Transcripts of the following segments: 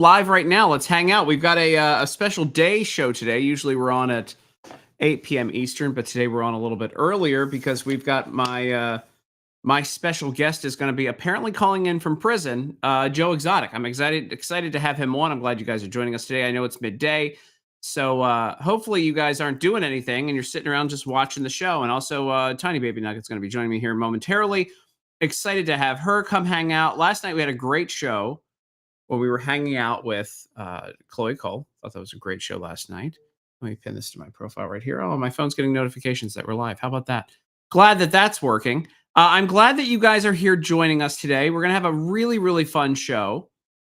Live right now. Let's hang out. We've got a special day show today. Usually we're on at 8 p.m. Eastern, but today we're on a little bit earlier because we've got my special guest is going to be apparently calling in from prison, Joe Exotic. I'm excited to have him on. I'm glad you guys are joining us today. I know it's midday, so hopefully you guys aren't doing anything and you're sitting around just watching the show. And also, Tiny Baby Nugget's going to be joining me here momentarily. Excited to have her come hang out. Last night we had a great show when we were hanging out with Chloe Cole. Thought that was a great show last night. Let me pin this to my profile right here. Oh, my phone's getting notifications that we're live. How about that? Glad that that's working. I'm glad that you guys are here joining us today. We're going to have a really, really fun show.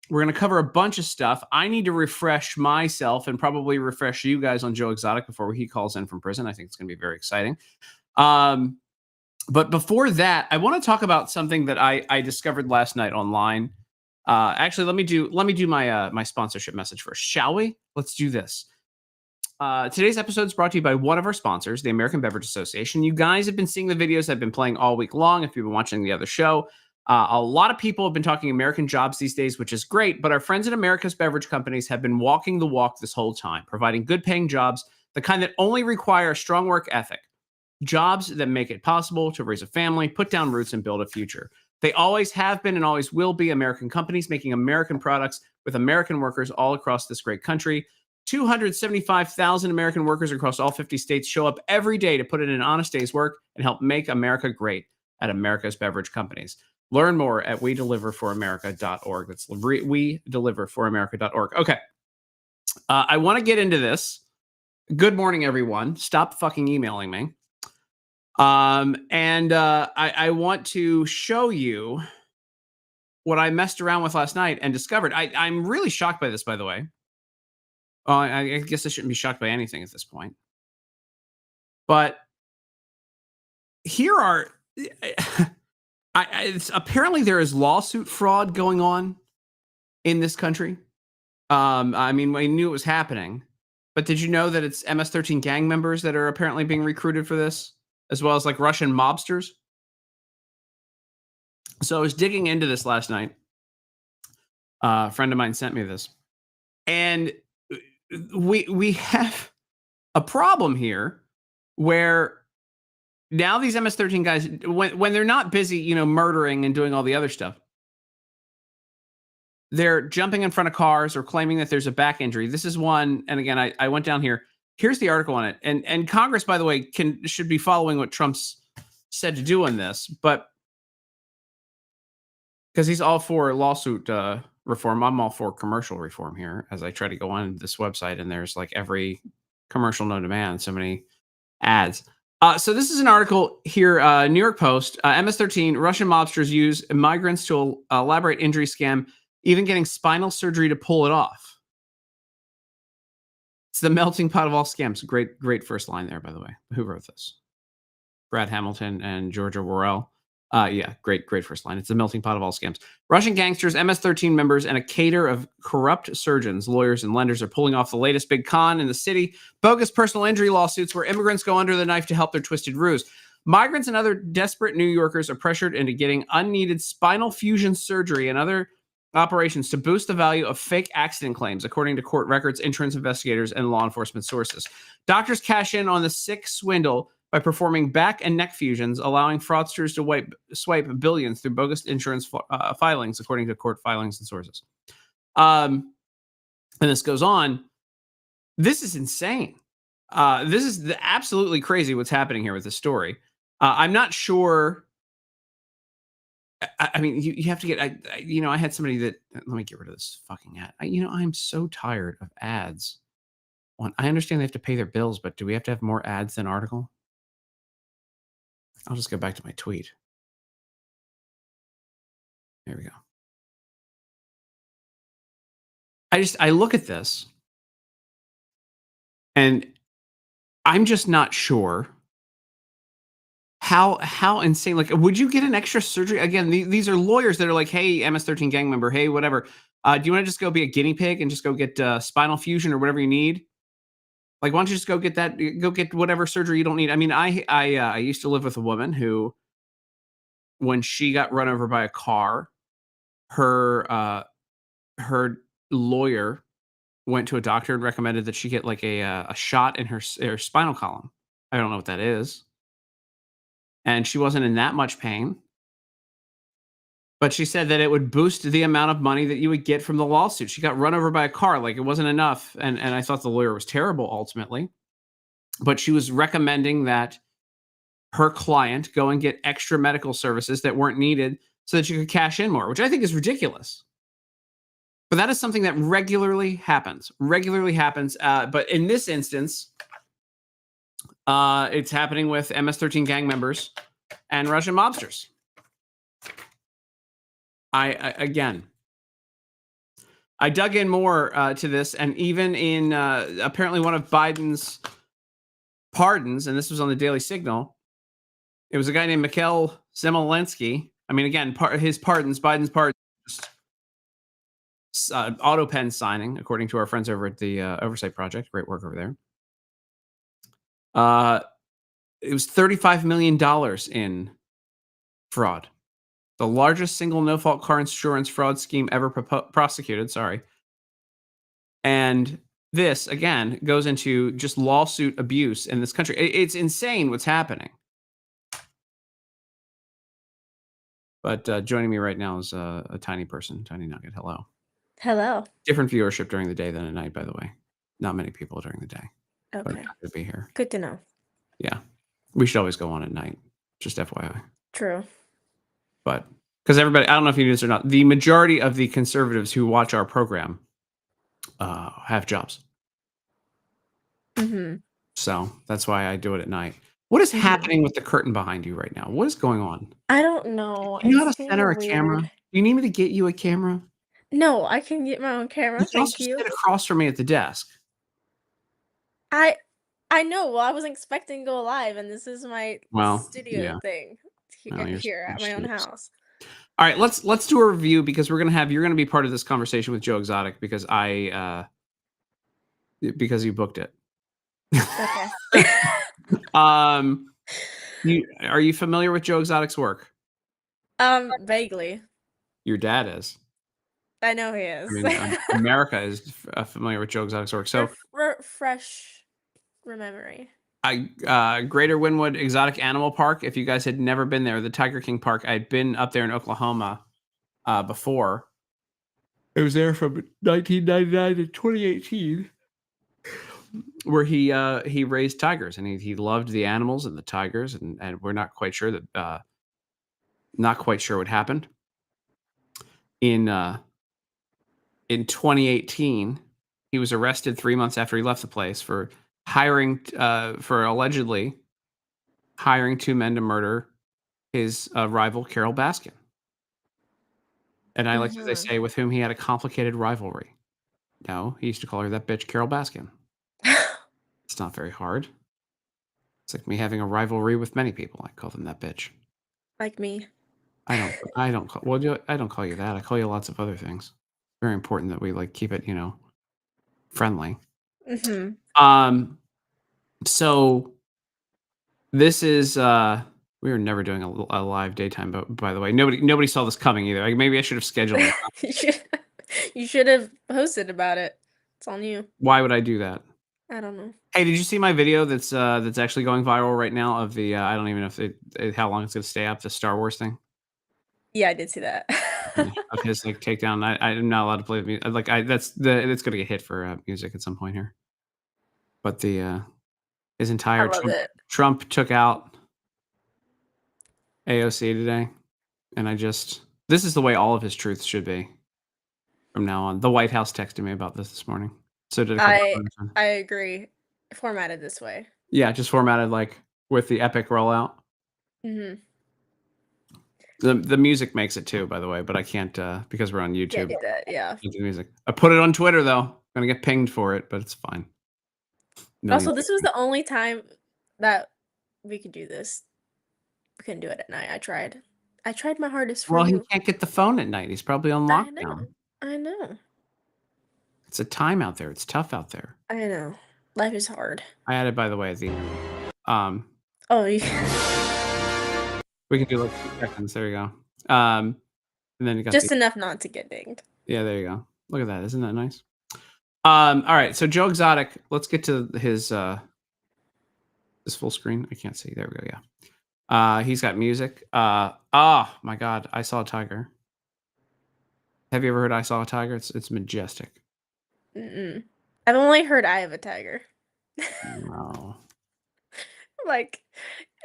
We're going to cover a bunch of stuff. I need to refresh myself and probably refresh you guys on Joe Exotic before he calls in from prison. I think it's going to be very exciting. But before that, I want to talk about something that I discovered last night online. Actually, let me do my sponsorship message first, shall we? Let's do this. Today's episode is brought to you by one of our sponsors, the American Beverage Association. You guys have been seeing the videos I've been playing all week long. If you've been watching the other show, a lot of people have been talking American jobs these days, which is great. But our friends at America's Beverage Companies have been walking the walk this whole time, providing good-paying jobs, the kind that only require a strong work ethic, jobs that make it possible to raise a family, put down roots, and build a future. They always have been and always will be American companies making American products with American workers all across this great country. 275,000 American workers across all 50 states show up every day to put in an honest day's work and help make America great at America's Beverage Companies. Learn more at wedeliverforamerica.org. That's wedeliverforamerica.org. Okay. I want to get into this. Good morning, everyone. Stop fucking emailing me. I want to show you what I messed around with last night and discovered. I'm really shocked by this, by the way. I guess I shouldn't be shocked by anything at this point. But here are, apparently there is lawsuit fraud going on in this country. I mean, I knew it was happening, but did you know that it's MS-13 gang members that are apparently being recruited for this, as well as like Russian mobsters? So I was digging into this last night. A friend of mine sent me this, and we have a problem here where now these MS-13 guys, when they're not busy, murdering and doing all the other stuff, they're jumping in front of cars or claiming that there's a back injury. This is one, and again, I went down here. Here's the article on it, and Congress, by the way, should be following what Trump's said to do on this, but because he's all for lawsuit reform, I'm all for commercial reform here. As I try to go on this website, and there's like every commercial known to man, so many ads. So this is an article here, New York Post. MS-13 Russian mobsters use migrants to elaborate injury scam, even getting spinal surgery to pull it off. It's the melting pot of all scams. Great first line there, by the way. Who wrote this? Brad Hamilton and Georgia Worrell. Yeah, great first line. It's the melting pot of all scams. Russian gangsters, MS-13 members, and a cadre of corrupt surgeons, lawyers, and lenders are pulling off the latest big con in the city. Bogus personal injury lawsuits where immigrants go under the knife to help their twisted ruse. Migrants and other desperate New Yorkers are pressured into getting unneeded spinal fusion surgery and other operations to boost the value of fake accident claims, according to court records, insurance investigators, and law enforcement sources. Doctors cash in on the sick swindle by performing back and neck fusions, allowing fraudsters to swipe billions through bogus insurance filings, according to court filings and sources. And this goes on. This is insane. This is absolutely crazy what's happening here with this story. I'm not sure. I mean, you have to get, I had somebody that, let me get rid of this fucking ad. I'm so tired of ads. I understand they have to pay their bills, but do we have to have more ads than article? I'll just go back to my tweet. There we go. I look at this and I'm just not sure how insane. Like, would you get an extra surgery? Again, these are lawyers that are like, hey, MS-13 gang member, hey, whatever. Do you want to just go be a guinea pig and just go get spinal fusion or whatever you need? Like, why don't you just go get that? Go get whatever surgery you don't need. I mean, I used to live with a woman who, when she got run over by a car, her lawyer went to a doctor and recommended that she get like a shot in her spinal column. I don't know what that is. And she wasn't in that much pain. But she said that it would boost the amount of money that you would get from the lawsuit. She got run over by a car, like it wasn't enough. And I thought the lawyer was terrible ultimately. But she was recommending that her client go and get extra medical services that weren't needed so that you could cash in more, which I think is ridiculous. But that is something that regularly happens. But in this instance, it's happening with MS-13 gang members and Russian mobsters. I dug in more to this, and even in apparently one of Biden's pardons, and this was on the Daily Signal, it was a guy named Mikhail Zemelinsky. I mean, again, Biden's pardons, auto pen signing, according to our friends over at the Oversight Project. Great work over there. It was $35 million in fraud. The largest single no-fault car insurance fraud scheme ever prosecuted. Sorry. And this, again, goes into just lawsuit abuse in this country. It's insane what's happening. But joining me right now is a tiny person, Tiny Nugget. Hello. Hello. Different viewership during the day than at night, by the way. Not many people during the day. Okay. But I'm happy to be here. Good to know. Yeah. We should always go on at night. Just FYI. True. But because everybody, I don't know if you knew this or not, the majority of the conservatives who watch our program have jobs. Mm-hmm. So that's why I do it at night. What is happening with the curtain behind you right now? What is going on? I don't know. Do you know how to center a camera? Do you need me to get you a camera? No, I can get my own camera. Thank you. Sit across from me at the desk. I know. Well, I wasn't expecting to go live, and this is my studio thing here at my own house. All right, let's do a review because you're gonna be part of this conversation with Joe Exotic because because you booked it. Okay. Are you familiar with Joe Exotic's work? Vaguely. Your dad is. I know he is. I mean, America is familiar with Joe Exotic's work. So fresh memory. Greater Wynwood Exotic Animal Park. If you guys had never been there, the Tiger King Park, I'd been up there in Oklahoma before. It was there from 1999 to 2018, where he raised tigers and he loved the animals and the tigers, and we're not quite sure what happened. In 2018, he was arrested 3 months after he left the place for allegedly hiring two men to murder his rival Carol Baskin. And I like to say with whom he had a complicated rivalry. No, he used to call her that bitch Carol Baskin. It's not very hard. It's like me having a rivalry with many people. I call them that bitch. Like me. I don't call you that. I call you lots of other things. Very important that we keep it, friendly. Mm-hmm. So this is we were never doing a live daytime, but by the way, nobody saw this coming either. Maybe I should have scheduled it. You should have posted about it. It's on you. Why would I do that? I don't know. Hey, did you see my video that's actually going viral right now of the I don't even know if how long it's going to stay up, the Star Wars thing? Yeah, I did see that. Of his takedown. I'm not allowed to play the music. It's going to get hit for music at some point here. But his entire Trump took out AOC today, and this is the way all of his truths should be from now on. The White House texted me about this morning. So did I agree. Formatted this way. Yeah, just formatted with the epic rollout. Mm-hmm. The music makes it too, by the way, but I can't because we're on YouTube. Can't do that, yeah. Can't do music. I put it on Twitter though. I'm gonna get pinged for it, but it's fine. Also, this was the only time that we could do this. We couldn't do it at night. I tried my hardest for you. Well, he can't get the phone at night. He's probably on lockdown. I know. It's a time out there. It's tough out there. I know. Life is hard. I added, by the way, the Oh, yeah. We can do 2 seconds. There you go. And then you got just enough not to get dinged. Yeah, there you go. Look at that. Isn't that nice? All right. So Joe Exotic, let's get to his full screen. I can't see. There we go. Yeah. He's got music. Oh my God. I Saw a Tiger. Have you ever heard I Saw a Tiger? It's majestic. Mm-mm. I've only heard Eye of a Tiger. Wow. Like,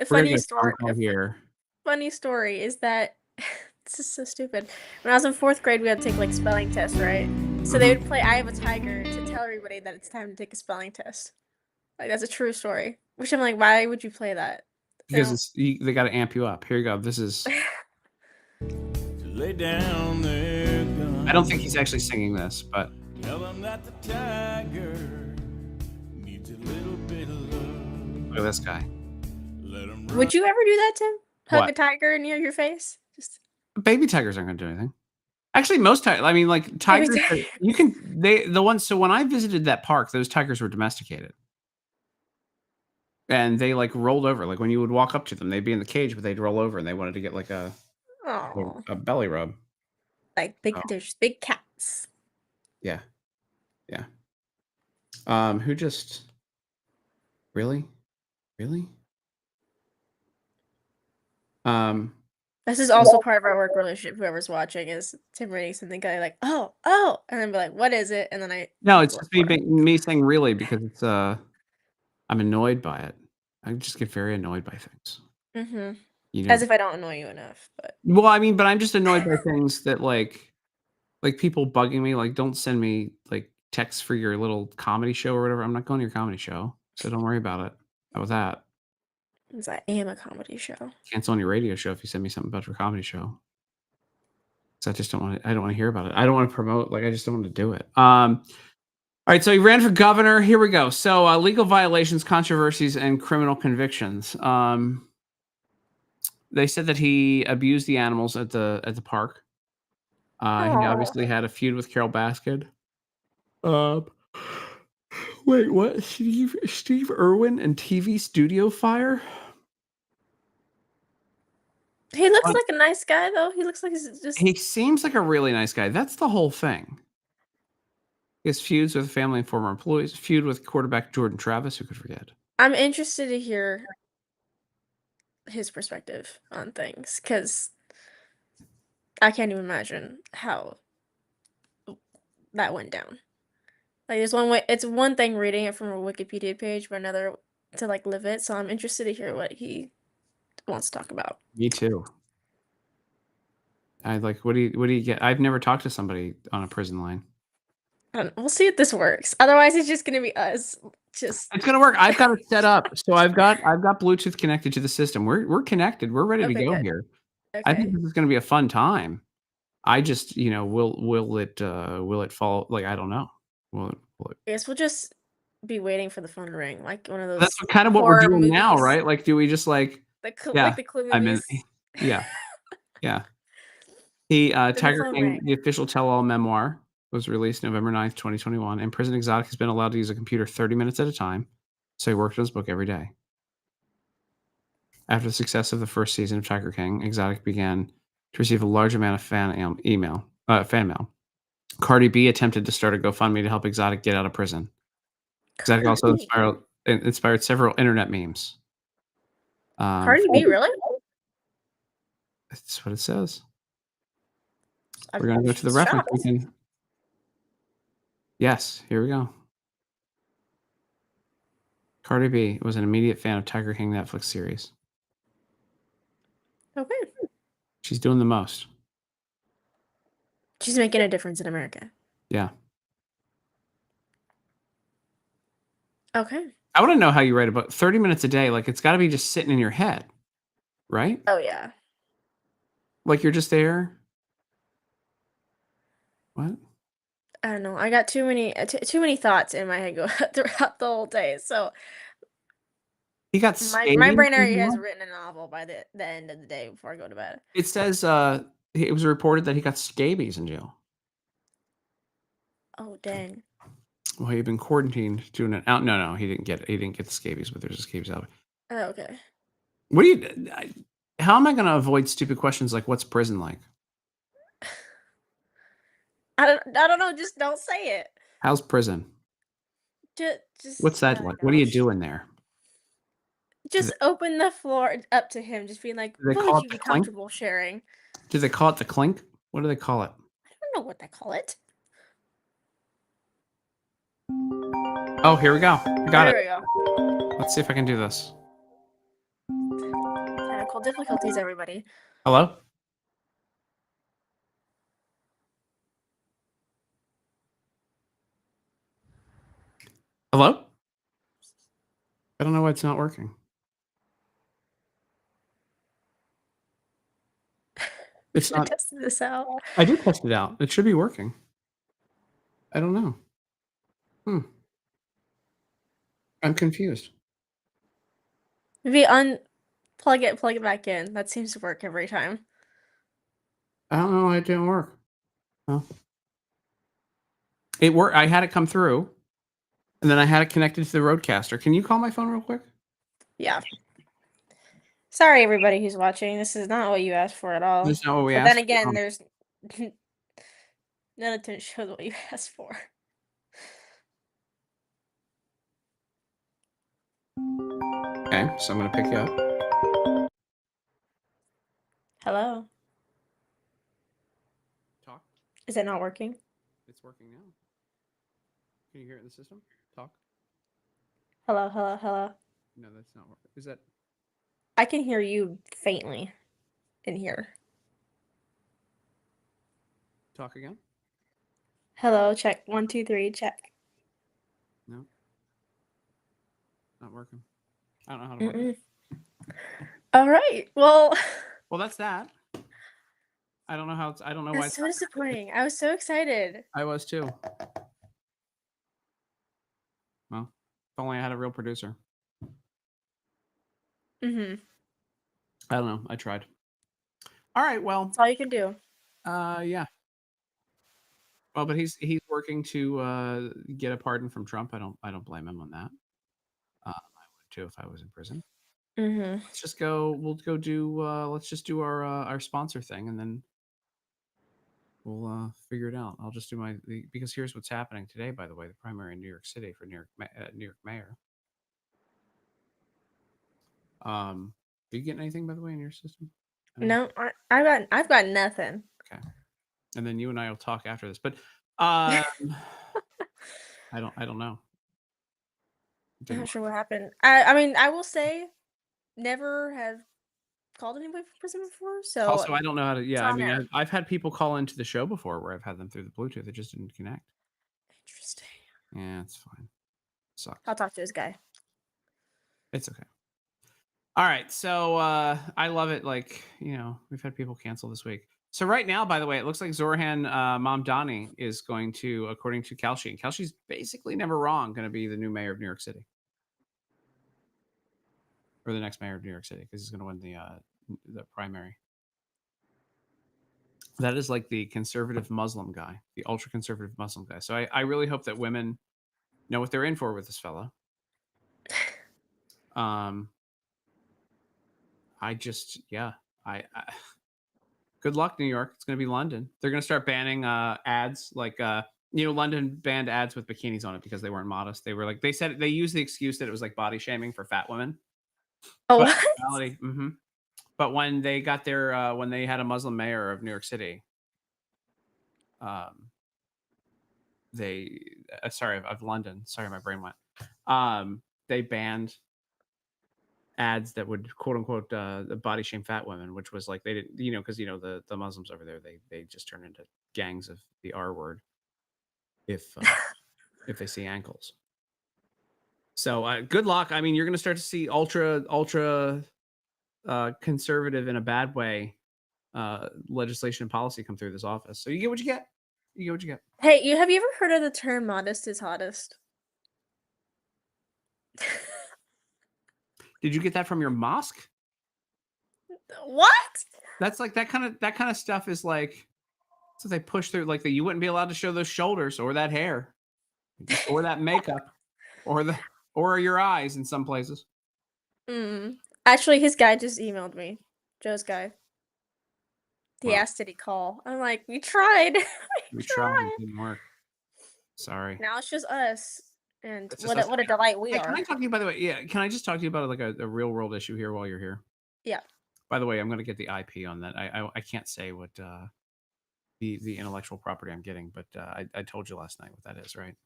a We're gonna funny get a phone story. call here. Funny story is that this is so stupid. When I was in 4th grade, we had to take like spelling tests, right? So they would play Eye of a Tiger to tell everybody that it's time to take a spelling test. Like, that's a true story. Which I'm like, why would you play that? Because they got to amp you up. Here you go. This is. Lay down their guns. I don't think he's actually singing this, but. Tell them that the tiger needs a little bit of love. Look at this guy. Let him Would you ever do that, Tim? Hug What? a tiger near your face? Just Baby tigers aren't going to do anything. Actually, most tigers. I mean, like tigers. You can. The ones. So when I visited that park, those tigers were domesticated. And they like rolled over. Like when you would walk up to them, they'd be in the cage, but they'd roll over, and they wanted to get like a belly rub. Like they're just big cats. Yeah. Who just really? This is also part of our work relationship. Whoever's watching is Tim reading something, guy like, oh, and then be like, what is it? And then no, it's just me saying really because it's I'm annoyed by it. I just get very annoyed by things. Mm-hmm. You know? As if I don't annoy you enough, but well, I mean, but I'm just annoyed by things that like people bugging me. Like, don't send me like texts for your little comedy show or whatever. I'm not going to your comedy show, so don't worry about it. How about that? because I am a comedy show. Cancel on your radio show if you send me something about your comedy show. Because I just don't want to. I don't want to hear about it. I don't want to promote. Like, I just don't want to do it. All right, so he ran for governor. Here we go. So legal violations, controversies, and criminal convictions. They said that he abused the animals at the park. He obviously had a feud with Carol Baskin. Wait, what? Steve Irwin and TV studio fire? He looks like a nice guy, though. He looks like he's just. He seems like a really nice guy. That's the whole thing. His feuds with family and former employees. Feud with quarterback Jordan Travis, who could forget. I'm interested to hear his perspective on things because I can't even imagine how that went down. Like, there's one way. It's one thing reading it from a Wikipedia page, but another to like live it. So I'm interested to hear what he wants to talk about. Me too. I like. What do you get? I've never talked to somebody on a prison line. We'll see if this works. Otherwise, it's just gonna be us. It's gonna work. I've got it set up. So I've got Bluetooth connected to the system. We're connected. We're ready to go here. Okay. I think this is gonna be a fun time. I just, will it fall? Like, I don't know. Will it? I guess we'll just be waiting for the phone to ring, like one of those. That's kind of what we're doing now, right? Like, do we just like the Clue movies? Yeah. He Tiger King, the official tell-all memoir, was released November 9th, 2021, and Prison Exotic has been allowed to use a computer 30 minutes at a time, so he worked on his book every day. After the success of the first season of Tiger King, Exotic began to receive a large amount of fan mail. Cardi B attempted to start a GoFundMe to help Exotic get out of prison. Exotic also inspired several internet memes. Cardi B, really? That's what it says. We're going to go to the reference. Yes, here we go. Cardi B was an immediate fan of Tiger King Netflix series. Okay. She's doing the most. She's making a difference in America. Yeah. Okay. I want to know how you write about 30 minutes a day. Like, it's got to be just sitting in your head, right? Oh, yeah. Like, you're just there. What? I don't know. I got too many thoughts in my head go throughout the whole day. So he got my brain already has written a novel by the end of the day before I go to bed. It says it was reported that he got scabies in jail. Oh, dang. Well, he'd been quarantined doing it out. No, he didn't get the scabies, but there's a scabies out. Oh, okay. How am I going to avoid stupid questions like what's prison like? I don't know. Just don't say it. How's prison? Just What's that oh like? What are you gosh. doing there? Do Just open the floor up to him, just being like, they "What call would it you the be clink? comfortable sharing?" Do they call it the clink? What do they call it? I don't know what they call it. Oh, here we go. Got it. There we go. Let's see if I can do this. Technical difficulties, everybody. Hello? Hello? I don't know why it's not working. We It's should have not. tested this out. I did test it out. It should be working. I don't know. I'm confused. Maybe unplug it, plug it back in. That seems to work every time. I don't know why it didn't work. Well, it worked. I had it come through, and then I had it connected to the Roadcaster. Can you call my phone real quick? Yeah. Sorry, everybody who's watching. This is not what you asked for at all. That's not what we But asked. then again, there's none of it shows what you asked for. Okay, so I'm gonna pick you up. Hello. Talk. Is it not working? It's working now. Can you hear it in the system? Talk. Hello, hello, hello. No, that's not working. Is that? I can hear you faintly in here. Talk again? Hello, check. 1, 2, 3, check. No. Not working. I don't know how to work it. All right. Well, Well, that's that. I don't know how it's. I don't know why. that's so disappointing. I was so excited. I was too. Well, if only I had a real producer. Mm-hmm. I don't know. I tried. All right. Well. That's all you can do. Yeah. Well, but he's working to get a pardon from Trump. I don't blame him on that. I would too if I was in prison. Mm-hmm. Let's just go. We'll go do. Let's just do our sponsor thing, and then we'll figure it out. I'll just do because here's what's happening today. By the way, the primary in New York City for New York mayor. Are you getting anything by the way in your system? No, I've got nothing. Okay. And then you and I will talk after this. But I don't know. I'm not sure what happened. I mean, I will say, never have called anybody from prison before. So Also, I don't know how to. Yeah, I on mean, air. I've had people call into the show before where I've had them through the Bluetooth. It just didn't connect. Interesting. Yeah, it's fine. Sucks. I'll talk to this guy. It's okay. All right. So I love it. Like, we've had people cancel this week. So right now, by the way, it looks like Zorhan Mamdani is going to, according to Kalshi, and Kalshi's basically never wrong, going to be the new mayor of New York City. Or the next mayor of New York City, because he's going to win the primary. That is like the conservative Muslim guy, the ultra conservative Muslim guy. So I really hope that women know what they're in for with this fella. I good luck, New York. It's going to be London. They're going to start banning ads like London banned ads with bikinis on it because they weren't modest. They said they used the excuse that it was like body shaming for fat women. Oh, But what? in reality, But when they got their when they had a Muslim mayor of New York City, they sorry of London. Sorry, my brain went. They banned ads that would quote unquote body shame fat women, which was like they didn't, because the Muslims over there they just turn into gangs of the R word if they see ankles. So good luck. I mean, you're going to start to see ultra conservative in a bad way legislation and policy come through this office. So you get what you get. You get what you get. Hey, have you ever heard of the term "modest is hottest"? Did you get that from your mosque? What? That's like that kind of stuff is like so they push through like that you wouldn't be allowed to show those shoulders or that hair or that makeup or your eyes in some places. Actually, his guy just emailed me. Joe's guy. He Wow. asked, did he call? I'm like, we tried. We tried. It didn't work. Sorry. Now it's just us, and It's just us. what a delight we Hey, can are. I talk to you, by the way? Yeah, can I just talk to you about like a real world issue here while you're here? Yeah. By the way, I'm going to get the IP on that. I can't say what the intellectual property I'm getting, but I told you last night what that is, right?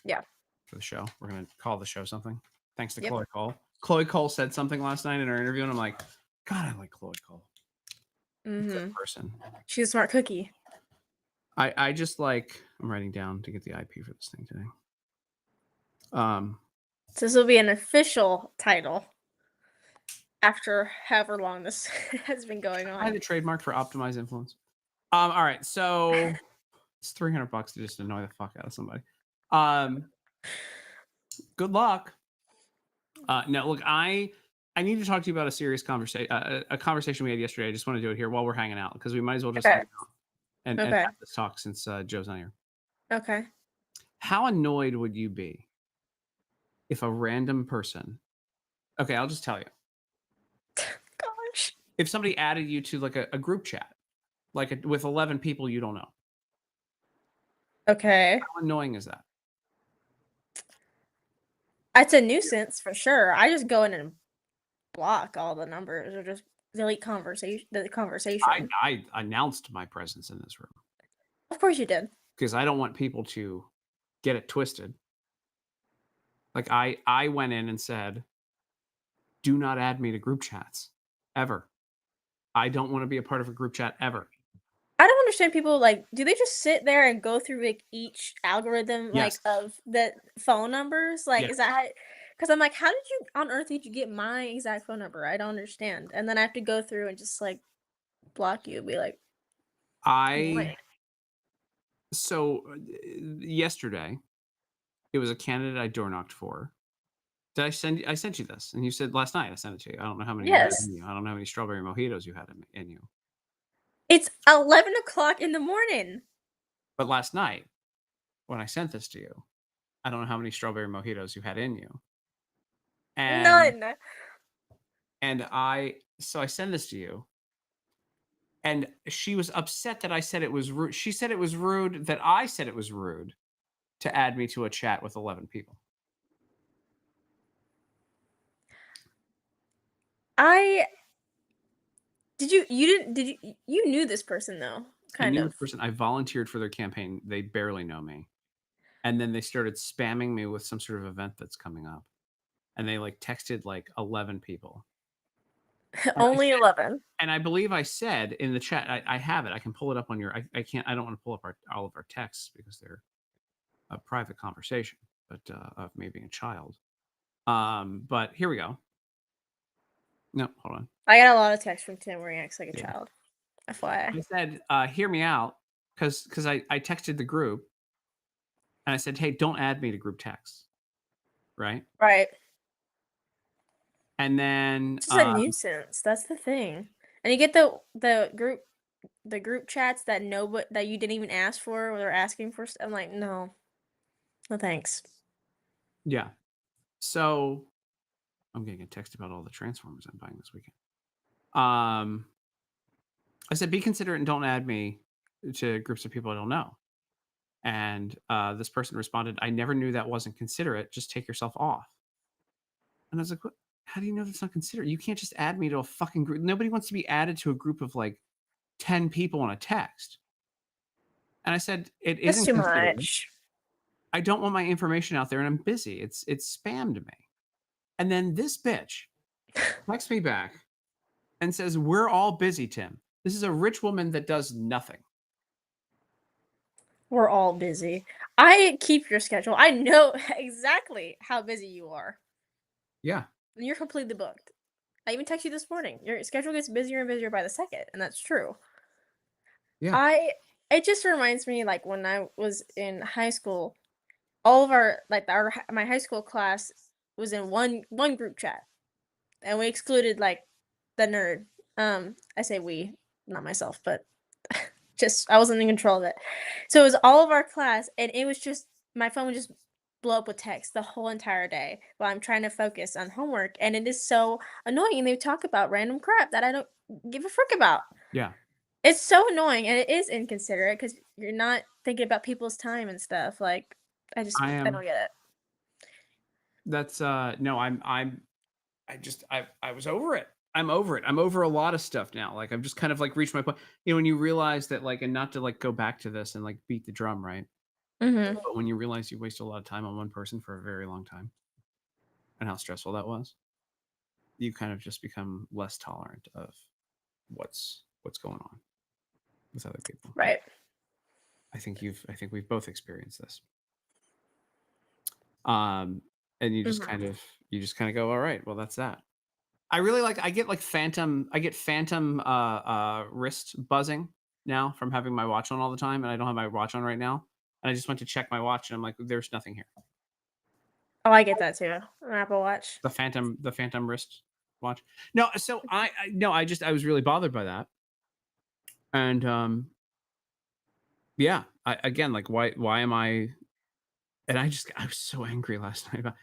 Yeah. For the show, we're going to call the show something. Thanks to Yep. Chloe Cole. Chloe Cole said something last night in our interview, and I'm like, God, I like Chloe Cole. Good person. She's a smart cookie. I just like. I'm writing down to get the IP for this thing today. So this will be an official title after however long this has been going I had on. a trademark for optimized influence. All right, so it's $300 to just annoy the fuck out of somebody. Good luck. No, look, I need to talk to you about a serious conversation. A conversation we had yesterday. I just want to do it here while we're hanging out because we might as well just hang out and have this talk since Joe's not here. Okay. How annoyed would you be if a random person? Okay, I'll just tell you. Gosh. If somebody added you to like a group chat, like with 11 people you don't know. Okay. How annoying is that? It's a nuisance for sure. I just go in and block all the numbers or just delete the conversation. I announced my presence in this room. Of course you did. Because I don't want people to get it twisted. Like I went in and said, do not add me to group chats ever. I don't want to be a part of a group chat ever. I don't understand people like, do they just sit there and go through like each algorithm Yes. like of the phone numbers? Like, Yes. is that because I'm like, how did you on earth did you get my exact phone number? I don't understand. And then I have to go through and just like block you, be like, so yesterday it was a candidate I door knocked for. Did I sent you this? And you said last night I sent it to you. I don't know how many you had in you. I don't know how many strawberry mojitos you had in you. It's 11 o'clock in the morning. But last night, when I sent this to you, I don't know how many strawberry mojitos you had in you. And, None. And so I sent this to you. And she was upset that I said it was rude. She said it was rude that I said it was rude to add me to a chat with 11 people. You knew this person though, I knew this person. I volunteered for their campaign. They barely know me. And then they started spamming me with some sort of event that's coming up. And they like texted like 11 people. Only 11. And I believe I said in the chat, I have it. I can pull it up on your, I can't, I don't want to pull up all of our texts because they're a private conversation, but of me being a child. But here we go. No, hold on. I got a lot of texts from Tim where he acts like a child. FYI. I said, hear me out, because I texted the group and I said, hey, don't add me to group text. Right? Right. And then it's just a nuisance. That's the thing. And you get the group chats that that you didn't even ask for or they're asking for. I'm like, no thanks. Yeah. So I'm getting a text about all the Transformers I'm buying this weekend. I said, be considerate and don't add me to groups of people I don't know. And this person responded, I never knew that wasn't considerate. Just take yourself off. And I was like, what? How do you know that's not considerate? You can't just add me to a fucking group. Nobody wants to be added to a group of like 10 people on a text. And I said, it isn't too considerate. much. I don't want my information out there and I'm busy. It's spam to me. And then this bitch texts me back and says, we're all busy, Tim. This is a rich woman that does nothing. We're all busy. I keep your schedule. I know exactly how busy you are. Yeah. You're completely booked. I even texted you this morning. Your schedule gets busier and busier by the second, and that's true. Yeah. It just reminds me like when I was in high school, all of my high school class was in one group chat. And we excluded like the nerd. I say we, not myself, but just I wasn't in control of it. So it was all of our class and it was just my phone would just blow up with text the whole entire day while I'm trying to focus on homework. And it is so annoying. And they talk about random crap that I don't give a frick about. Yeah. It's so annoying and it is inconsiderate because you're not thinking about people's time and stuff. Like, I don't get it. That's no, I was over it. I'm over it. I'm over a lot of stuff now. Like I've just kind of like reached my point. When you realize that like, and not to like go back to this and like beat the drum, right? Mm-hmm. But when you realize you wasted a lot of time on one person for a very long time and how stressful that was, you kind of just become less tolerant of what's going on with other people. Right. I think we've both experienced this. And you just kind of go, all right, well, that's that. I really I get phantom wrist buzzing now from having my watch on all the time, and I don't have my watch on right now. And I just went to check my watch, and I'm like, there's nothing here. Oh, I get that too. An Apple Watch. The phantom wrist watch. No, so I was really bothered by that. And yeah, again, like why am I? And I was so angry last night about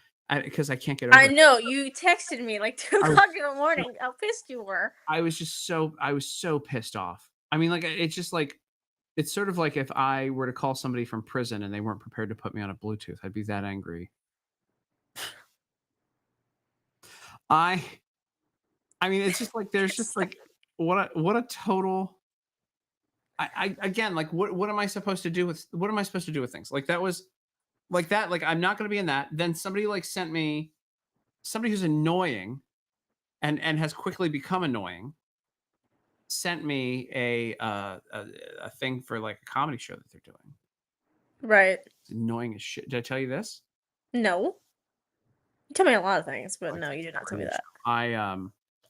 because I can't get over I it. know you texted me like 2 I was- o'clock in the morning. How pissed you were. I was so pissed off. I mean, like it's just like it's sort of like if I were to call somebody from prison and they weren't prepared to put me on a Bluetooth, I'd be that angry. I mean, it's just like there's just like what a total. I again, like what am I supposed to do with things like that was like that, like I'm not going to be in that. Then somebody like sent me somebody who's annoying and has quickly become annoying sent me a thing for like a comedy show that they're doing. Right. It's annoying as shit. Did I tell you this? No. You tell me a lot of things, but Like, no, you did not tell me that. I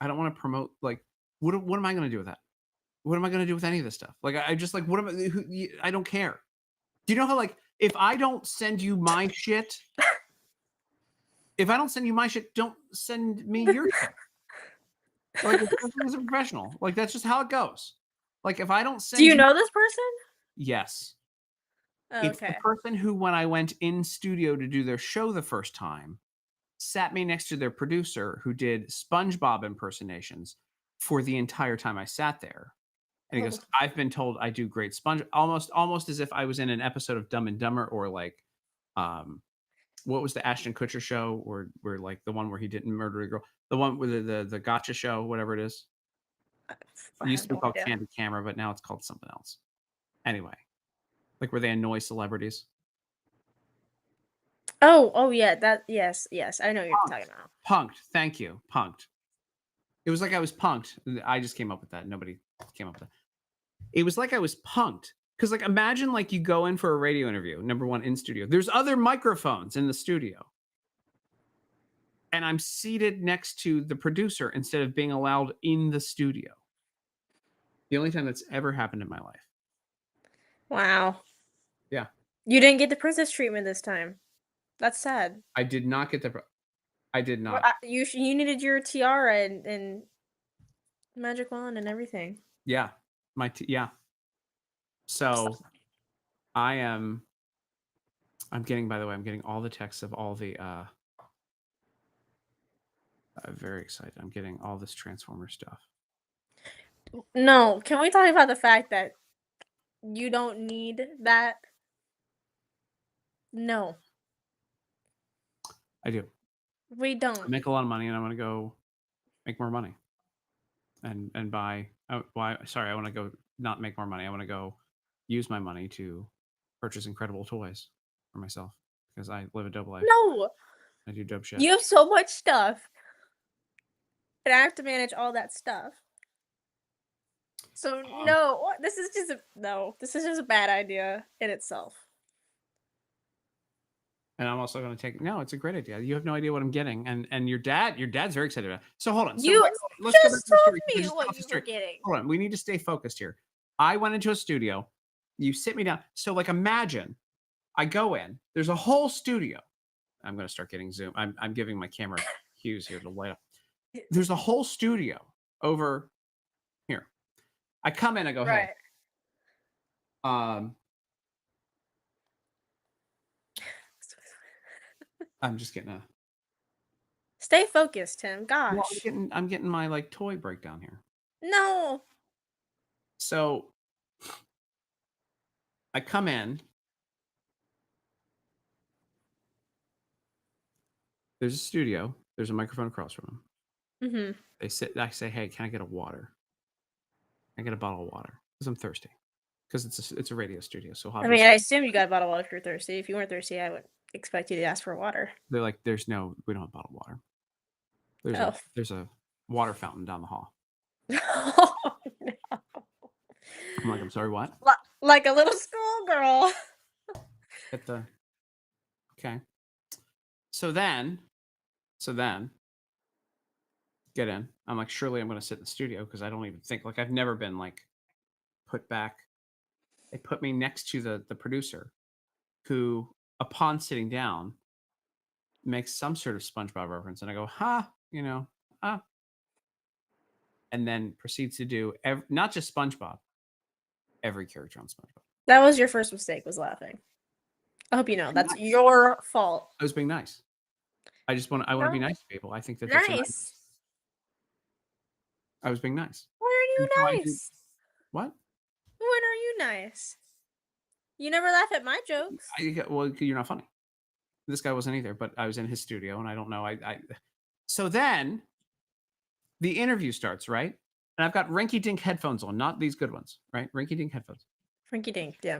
don't want to promote like what am I going to do with that? What am I going to do with any of this stuff? Like I just like what am I? I don't care. Do you know how like if I don't send you my shit, don't send me your shit. Like as a professional, like that's just how it goes. Like if I don't send Do you know this person? yes. Oh, It's the okay. person who, when I went in studio to do their show the first time, sat me next to their producer who did SpongeBob impersonations for the entire time I sat there. And he goes, I've been told I do great almost as if I was in an episode of Dumb and Dumber or like what was the Ashton Kutcher show where like the one where he didn't murder a girl, the one with the gotcha show, whatever it is. It used to be called Candid Camera, but now it's called something else. Anyway, like where they annoy celebrities. Oh yeah, yes, I know what you're talking about. Punked. Thank you. Punked. It was like I was punked. I just came up with that. Nobody came up with that. It was like I was punked. Because like imagine like you go in for a radio interview, number one in studio. There's other microphones in the studio. And I'm seated next to the producer instead of being allowed in the studio. The only time that's ever happened in my life. Wow. Yeah. You didn't get the princess treatment this time. That's sad. I did not get I did not. Well, you needed your tiara and magic wand and everything. Yeah. Yeah. So I'm getting all the texts of all the I'm very excited. I'm getting all this Transformer stuff. No, can we talk about the fact that you don't need that? No. I do. We I don't. make a lot of money and I want to go make more money. And buy I want to go not make more money. I want to go use my money to purchase incredible toys for myself because I live a dope life. No. I do dope shit. You have so much stuff. And I have to manage all that stuff. So no, this is just a bad idea in itself. And I'm also going to take it's a great idea. You have no idea what I'm getting, and your dad's very excited about it. So hold on. So You let's go back just to the told story. me Just what tell the you story. were getting. Hold on, we need to stay focused here. I went into a studio. You sit me down. So like imagine I go in. There's a whole studio. I'm going to start getting zoom. I'm giving my camera cues here to light up. There's a whole studio over here. I come in. I go, hey. I'm just getting a. Stay focused, Tim. Gosh. Well, I'm getting my like toy breakdown here. No. So I come in. There's a studio. There's a microphone across from them. Mm-hmm. They sit. I say, "Hey, can I get a water? Can I get a bottle of water? Because I'm thirsty. Because it's a radio studio. So I obviously, mean, I assume you got a bottle of water if you're thirsty. If you weren't thirsty, I would expect you to ask for water. they're like, we don't have bottled water. Oh. There's a water fountain down the hall. Oh, no. I'm like, I'm sorry, what? Like a little schoolgirl. At the okay. So then, get in. I'm like, surely I'm going to sit in the studio because I don't even think like I've never been like put back. They put me next to the producer, who, upon sitting down, makes some sort of SpongeBob reference, and I go, and then proceeds to do not just SpongeBob, every character on SpongeBob. That was your first mistake, was laughing. I hope you know that's Nice. your fault. I was being nice. I want to be nice to people. I think that that's Nice. I was being nice. When are And so I you didn't- nice? What? When are you nice? You never laugh at my jokes. Well, you're not funny. This guy wasn't either, but I was in his studio, and I don't know. So then the interview starts, right? And I've got rinky-dink headphones on, not these good ones, right? Rinky-dink headphones. Frankie Dink, yeah.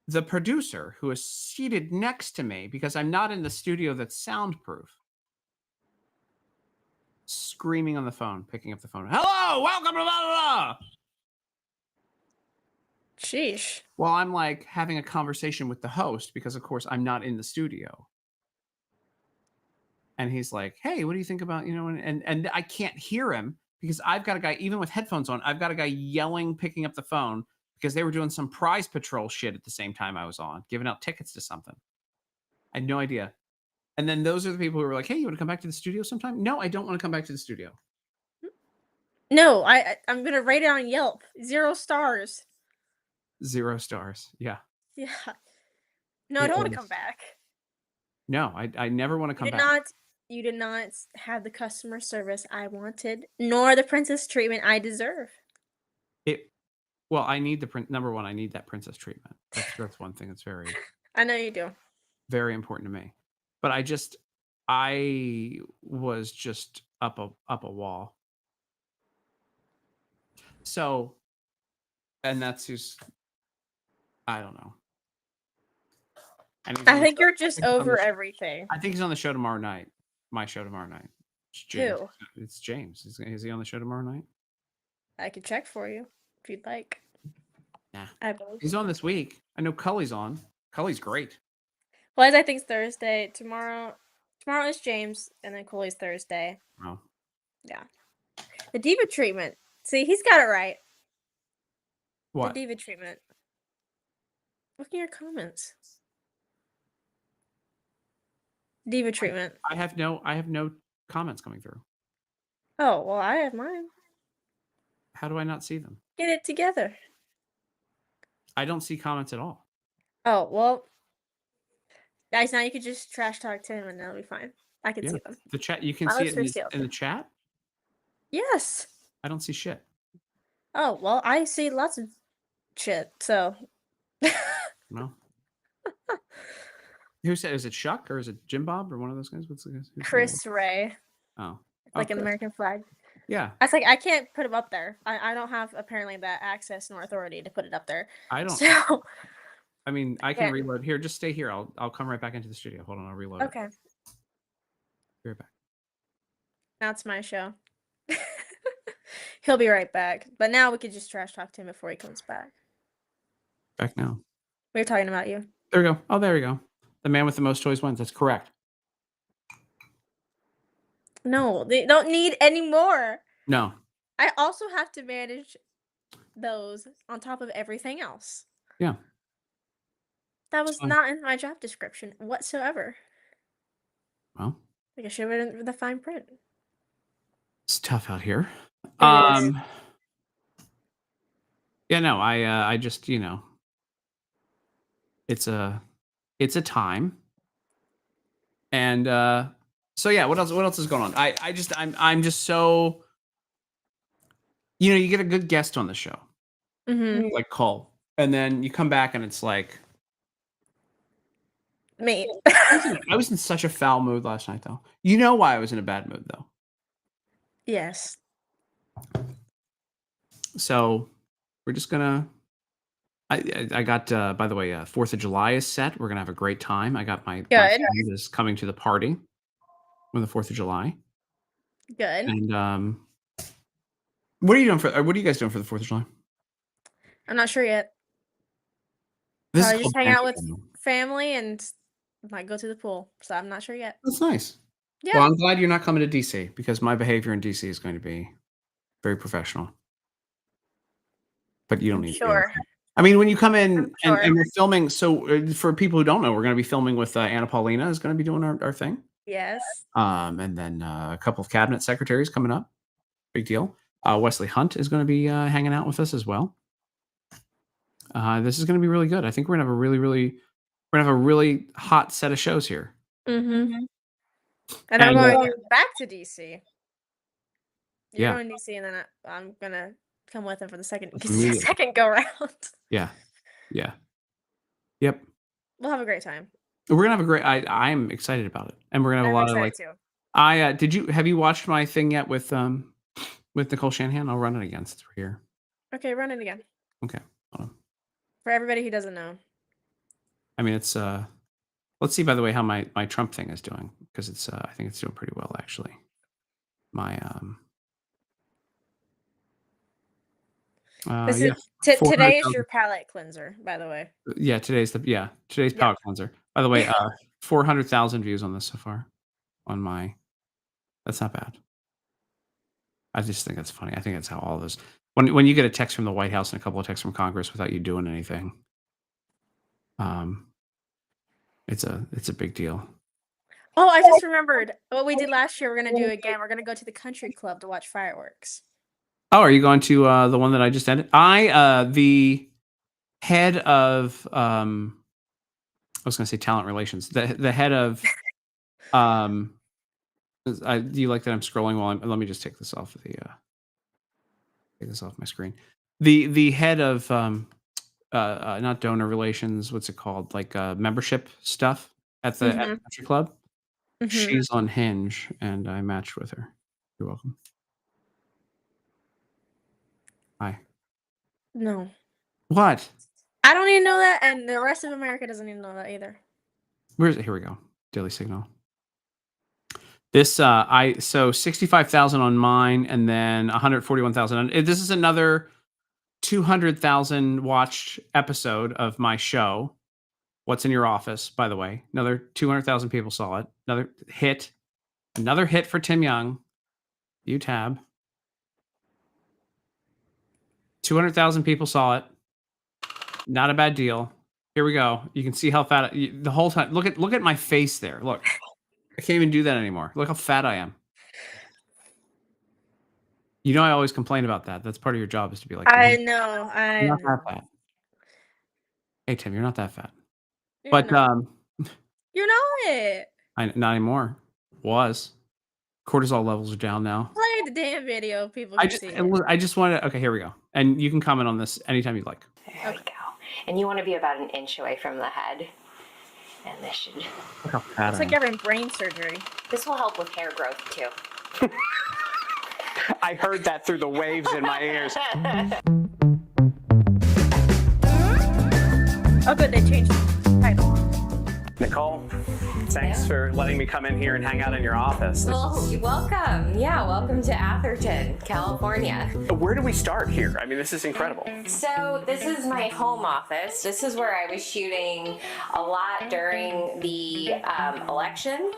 The producer, who is seated next to me because I'm not in the studio that's soundproof, screaming on the phone, picking up the phone. Hello, welcome to blah, blah, blah. Sheesh. Well, I'm like having a conversation with the host because, of course, I'm not in the studio. And he's like, "Hey, what do you think about, and I can't hear him because I've got a guy, even with headphones on, I've got a guy yelling, picking up the phone because they were doing some prize patrol shit at the same time I was on, giving out tickets to something. I had no idea. And then those are the people who were like, "Hey, you want to come back to the studio sometime?" No, I don't want to come back to the studio. No, I'm gonna rate it on Yelp. 0 stars. 0 stars. Yeah. Yeah. No, I It don't want to was- come back. No, I never want to come back. You did not have the customer service I wanted, nor the princess treatment I deserve. Well, I need number one, I need that princess treatment. That's one thing that's very, I know you do. very important to me. But I was just up a wall. So, and that's who's, I don't know. And he's on I the think show- you're just he's on the over show- everything. I think he's on the show tomorrow night. My show tomorrow night. It's James. Who? It's James. Is he on the show tomorrow night? I could check for you if you'd like. Nah. I believe. He's on this week. I know Cully's on. Cully's great. Well, I think it's Thursday. Tomorrow is James, and then Coley's Thursday. Oh. Yeah. The diva treatment. See, he's got it right. What? The diva treatment. Look in your comments. Diva treatment. I have no comments coming through. Oh, well, I have mine. How do I not see them? Get it together. I don't see comments at all. Oh, well. Guys, now you could just trash talk to him and that'll be fine. I can Yeah. see them. The chat, you can I see was it thirsty in the chat. Yes. I don't see shit. Oh, well, I see lots of shit, so. No. Who said? Is it Shuck or is it Jim Bob or one of those guys? Who's the Chris Ray. Oh, It's like an Chris. American flag. Yeah, I was like, I can't put him up there. I don't have apparently that access nor authority to put it up there. I don't. So I mean, I can Yeah. reload. Here, just stay here. I'll come right back into the studio. Hold on, I'll reload. okay, Be right back. now it's my show. He'll be right back. But now we could just trash talk to him before he comes back. Back now. We were talking about you. There we go. Oh, there we go. The man with the most toys wins. That's correct. No, they don't need any more. No. I also have to manage those on top of everything else. Yeah. That was fine. not in my job description whatsoever. Well, Like I should have been in the fine print. it's tough out here. is. Yeah, no, I just, it's a time. And so yeah, what else is going on? I'm just so, you get a good guest on the show. Mm-hmm. Like Cole. and then you come back and it's like Mate. I was in such a foul mood last night, though. You know why I was in a bad mood, though. Yes. So we're just gonna. I got. By the way, 4th of July is set. We're gonna have a great time. I got my Good. friend is coming to the party on the 4th of July. Good. And what are you doing for? What are you guys doing for the 4th of July? I'm not sure yet. This Probably is just called hang out with Thanksgiving. family and might go to the pool. So I'm not sure yet. That's nice. Yeah. Well, I'm glad you're not coming to DC because my behavior in DC is going to be very professional. But you don't need to. Sure. I mean, when you come in Sure. and we're filming, so for people who don't know, we're going to be filming with Anna Paulina is going to be doing our thing. Yes. And then a couple of cabinet secretaries coming up. Big deal. Wesley Hunt is going to be hanging out with us as well. This is going to be really good. I think we're going to have a really hot set of shows here. Mm-hmm. And I'm going back to DC. You're Yeah. going to DC, and then I'm gonna come with him for the second Immediately. second go round. Yeah. Yeah. Yep. We'll have a great time. We're gonna have a great. I'm excited about it, and we're gonna have a lot of like. Too. Have you watched my thing yet with Nicole Shanahan? I'll run it again since we're here. Okay, run it again. Okay. Hold on. For everybody who doesn't know. I mean, it's let's see, by the way, how my Trump thing is doing, because it's I think it's doing pretty well, actually. My today is your palate cleanser, by the way. Yeah, today's palate cleanser. By the way, 400,000 views on this so far. On my, that's not bad. I just think that's funny. I think that's how all this. When you get a text from the White House and a couple of texts from Congress without you doing anything, it's a big deal. Oh, I just remembered what we did last year. We're gonna do again. We're gonna go to the country club to watch fireworks. Oh, are you going to the one that I just ended? The head of I was going to say talent relations. The head of do you like that I'm scrolling while let me just take this off of my screen. The head of not donor relations, what's it called? Like membership stuff at the country club. Mm-hmm. She's on Hinge, and I matched with her. You're welcome. Hi. No. What? I don't even know that, and the rest of America doesn't even know that either. Where's it? Here we go. Daily Signal. This so 65,000 on mine, and then 141,000. This is another 200,000 watched episode of my show. What's in Your Office? By the way, another 200,000 people saw it. Another hit for Tim Young. UTAB. 200,000 people saw it. Not a bad deal. Here we go. You can see how fat the whole time. Look at my face there. Look, I can't even do that anymore. Look how fat I am. You know, I always complain about that. That's part of your job, is to be like, I know. You're not that fat. Hey Tim, you're not that fat. You're not. Not anymore. Was. Cortisol levels are down now. Play the damn video, people. I just want to. Okay, here we go. And you can comment on this anytime you'd like. There we go. And you want to be about an inch away from the head. And this should. Look how fat it's like having brain surgery. This will help with hair growth too. I heard that through the waves in my ears. Oh, good. They changed the title. Nicole, thanks for letting me come in here and hang out in your office. Well, you're welcome. Yeah, welcome to Atherton, California. Where do we start here? I mean, this is incredible. So this is my home office. This is where I was shooting a lot during the election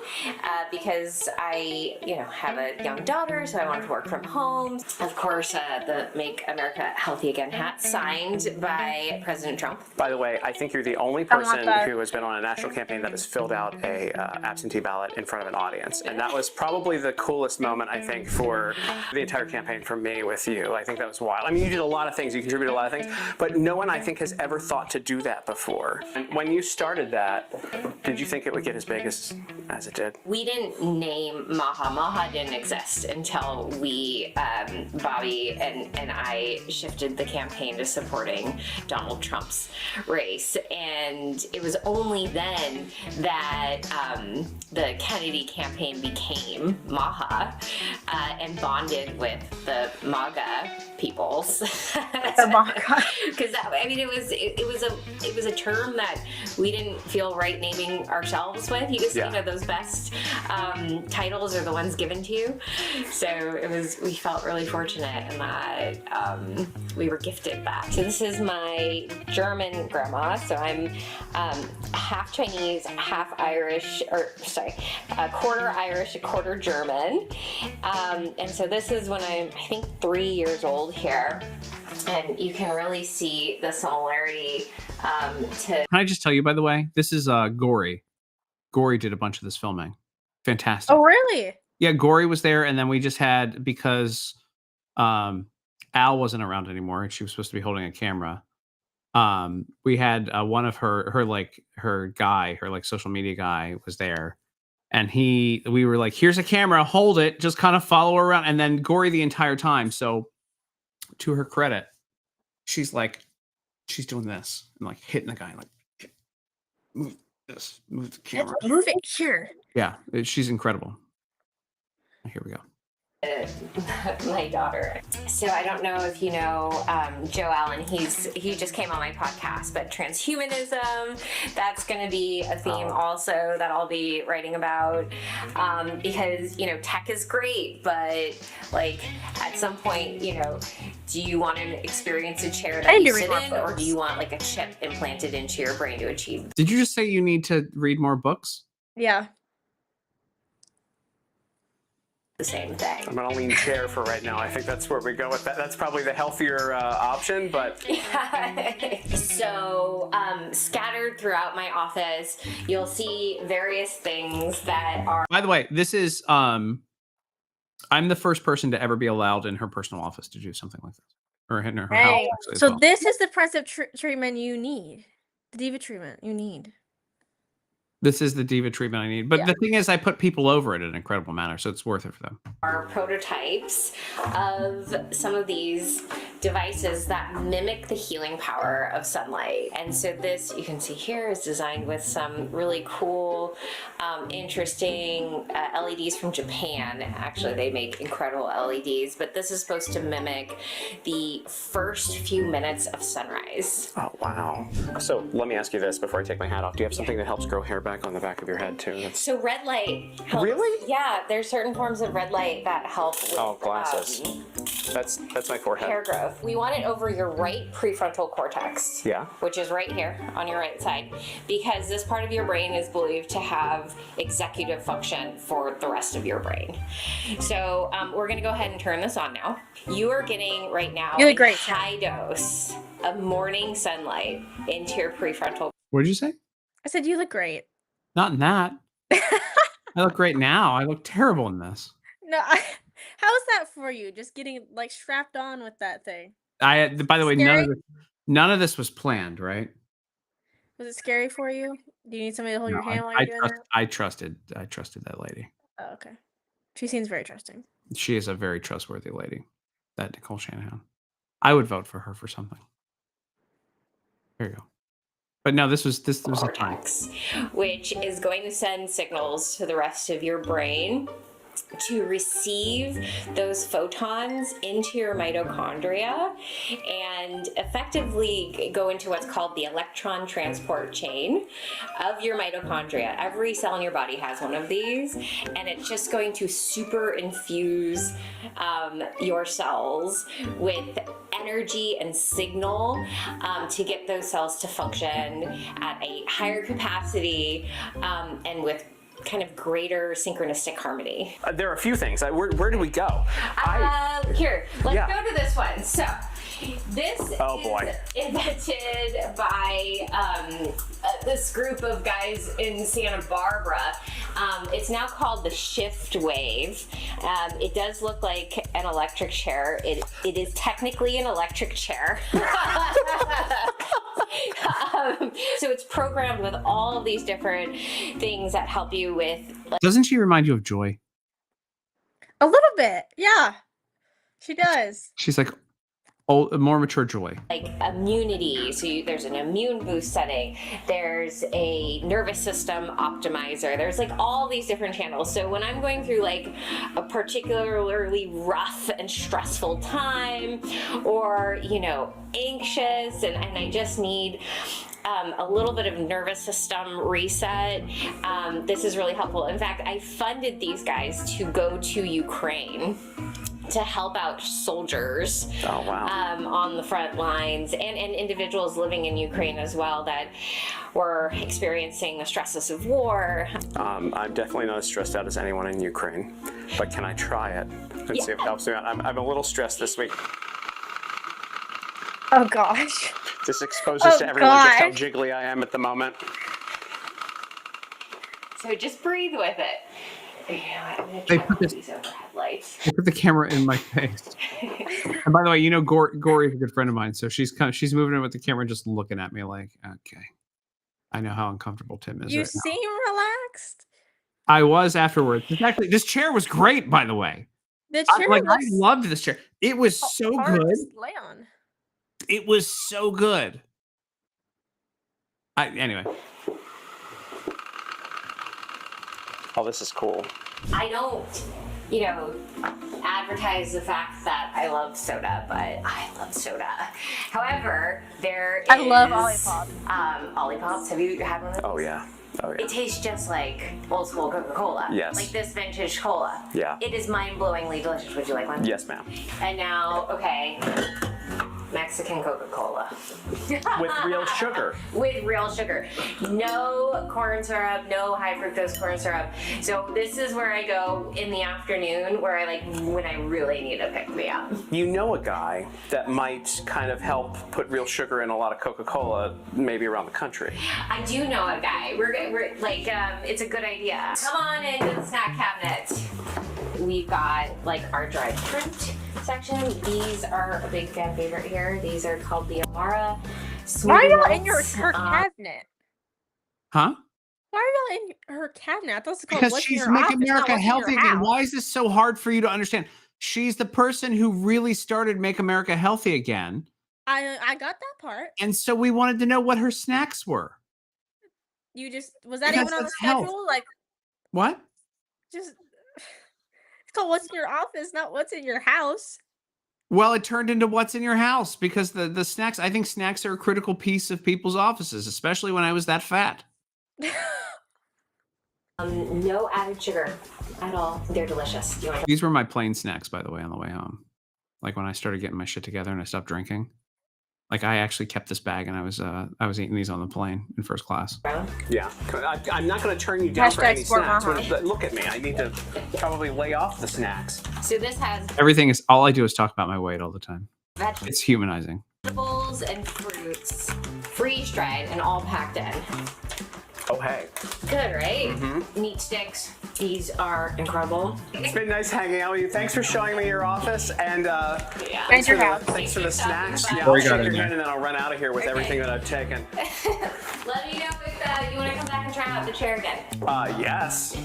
because I, have a young daughter, so I wanted to work from home. Of course, the Make America Healthy Again hat signed by President Trump. By the way, I think you're the only person who has been on a national campaign that has filled out a a absentee ballot in front of an audience, and that was probably the coolest moment, I think, for the entire campaign for me with you. I think that was wild. I mean, you did a lot of things, you contributed a lot of things, but no one, I think, has ever thought to do that before. And when you started that, did you think it would get as big as it did? We didn't name Maha. Maha didn't exist until we, Bobby and I shifted the campaign to supporting Donald Trump's race. And it was only then that the Kennedy campaign became Maha and bonded with the MAGA peoples. The MAGA. Because I mean, it was a term that we didn't feel right naming ourselves with. You just, you know, those best titles are the ones given to you. So we felt really fortunate in that we were gifted that. So this is my German grandma. So I'm half Chinese, half Irish, a quarter Irish, a quarter German. And so this is when I'm, I think, 3 years old here. And you can really see the similarity to... Can I just tell you, by the way, this is Gory. Gory did a bunch of this filming. Fantastic. Oh, really? Yeah, Gory was there, and then we just had, because Al wasn't around anymore, and she was supposed to be holding a camera. We had one of her social media guy was there, and we were like, here's a camera, hold it, just kind of follow her around, and then Gory the entire time. So to her credit, she's doing this and like hitting the guy, like, move the camera, Move it here. Yeah, she's incredible. Here we go. My daughter. So I don't know if you know Joe Allen. He just came on my podcast, but transhumanism, that's going to be a theme also that I'll be writing about, because, you know, tech is great, but like at some point, you know, do you want to experience a chair that you sit in, or do you want like a chip implanted into your brain to achieve? Did you just say you need to read more books? Yeah. The same thing. I'm gonna lean chair for right now. I think that's where we go with that. That's probably the healthier option, but... Yeah. So scattered throughout my office, you'll see various things that are... By the way, this is... I'm the first person to ever be allowed in her personal office to do something like this. Or in her house. Actually, so this is the impressive treatment you need. The diva treatment you need. This is the diva treatment I need. But the thing is, I put people over it in an incredible manner, so it's worth it for them. Are prototypes of some of these devices that mimic the healing power of sunlight. And so this, you can see here, is designed with some really cool, interesting LEDs from Japan. Actually, they make incredible LEDs, but this is supposed to mimic the first few minutes of sunrise. Oh, wow. So let me ask you this before I take my hat off. Do you have something that helps grow hair back on the back of your head too? So red light helps. Really? Yeah, there's certain forms of red light that help with glasses. That's my forehead. Hair growth. We want it over your right prefrontal cortex. Yeah. Which is right here on your right side, because this part of your brain is believed to have executive function for the rest of your brain. So we're gonna go ahead and turn this on now. You are getting right now a high dose of morning sunlight into your prefrontal. What did you say? I said you look great. Not in that. I look great now. I look terrible in this. No, how's that for you? Just getting like strapped on with that thing. By the way, none of this was planned, right? Was it scary for you? Do you need somebody to hold your hand while you're doing that? I trusted that lady. Oh, okay. She seems very trusting. She is a very trustworthy lady, that Nicole Shanahan. I would vote for her for something. There you go. But no, this was a time. Which is going to send signals to the rest of your brain to receive those photons into your mitochondria and effectively go into what's called the electron transport chain of your mitochondria. Every cell in your body has one of these, and it's just going to super infuse your cells with energy and signal to get those cells to function at a higher capacity and with kind of greater synchronistic harmony. There are a few things. Where do we go? Here, let's Yeah. go to this one. So, this Oh, is boy. invented by this group of guys in Santa Barbara. It's now called the Shift Wave. It does look like an electric chair. It is technically an electric chair. So it's programmed with all of these different things that help you with, like, Doesn't she remind you of Joy? A little bit, yeah. She does. She's like a more mature Joy. Immunity. So there's an immune boost setting. There's a nervous system optimizer. There's like all these different channels. So when I'm going through like a particularly rough and stressful time, or anxious, and I just need a little bit of nervous system reset, this is really helpful. In fact, I funded these guys to go to Ukraine to help out soldiers on the front lines, and individuals living in Ukraine as well that were experiencing the stresses of war. I'm definitely not as stressed out as anyone in Ukraine, but can I try it and see if it helps me out? I'm a little stressed this week. Oh gosh. This exposes to everyone just how jiggly I am at the moment. So just breathe with it. I'm gonna They try put this- these overhead lights. I put the camera in my face. And by the way, Gory is a good friend of mine, so she's moving in with the camera and just looking at me like, okay, I know how uncomfortable Tim is. You right now. seem relaxed. I was afterwards. Actually, this chair was great, by the way. The I chair loved this chair. It was so hard good. to lay on. It was so good. Anyway. Oh, this is cool. I don't, advertise the fact that I love soda, but I love soda. However, I love Olipop. Olipops. Have you had one of those? Oh yeah. It tastes just like old school Coca-Cola. Yes. Like this vintage cola. Yeah. It is mind-blowingly delicious. Would you like one? Yes, ma'am. And now, okay, Mexican Coca-Cola. With real sugar. With real sugar. No corn syrup, no high fructose corn syrup. So this is where I go in the afternoon, where when I really need to pick me up. You know a guy that might kind of help put real sugar in a lot of Coca-Cola, maybe around the country. I do know a guy. We're like, it's a good idea. Come on into the snack cabinet. We've got like our dried fruit section. These are a big fan favorite here. These are called the Amara. Why are y'all in Sweet her Nuts. cabinet? Huh? Why are y'all in her cabinet? I thought it was called Because What's in she's Your making Office, not America What's in Your healthy again. House. Why is this so hard for you to understand? She's the person who really started Make America Healthy Again. I got that part. And so we wanted to know what her snacks were. Was that Because even on the that's health. schedule? Like, What? just it's called What's in Your Office, not What's in Your House. Well, it turned into what's in your house because the snacks, I think snacks are a critical piece of people's offices, especially when I was that fat. No added sugar at all. They're delicious. Do you want These were my plain snacks, by the way, on the way home. Like when I started getting my shit together and I stopped drinking. Like I actually kept this bag and I was eating these on the plane in first class. brown? Yeah, I'm not going to turn you down for Hashtag any sport snacks. mama. Look at me. I need to probably lay off the snacks. So this has Everything is all I do is talk about my weight all the time. vegetables It's humanizing. and fruits, freeze dried and all packed in. Oh hey, Good, right? Mm-hmm. Meat sticks. These are incredible. it's been nice hanging out with you. Thanks for showing me your office and Yeah. And your house. thanks for the snacks. About- Yeah, Or I'll you shake got it your in hand and then I'll run out of here with everything that I've taken. Let me know if you want to come back and try out the chair again. Yes.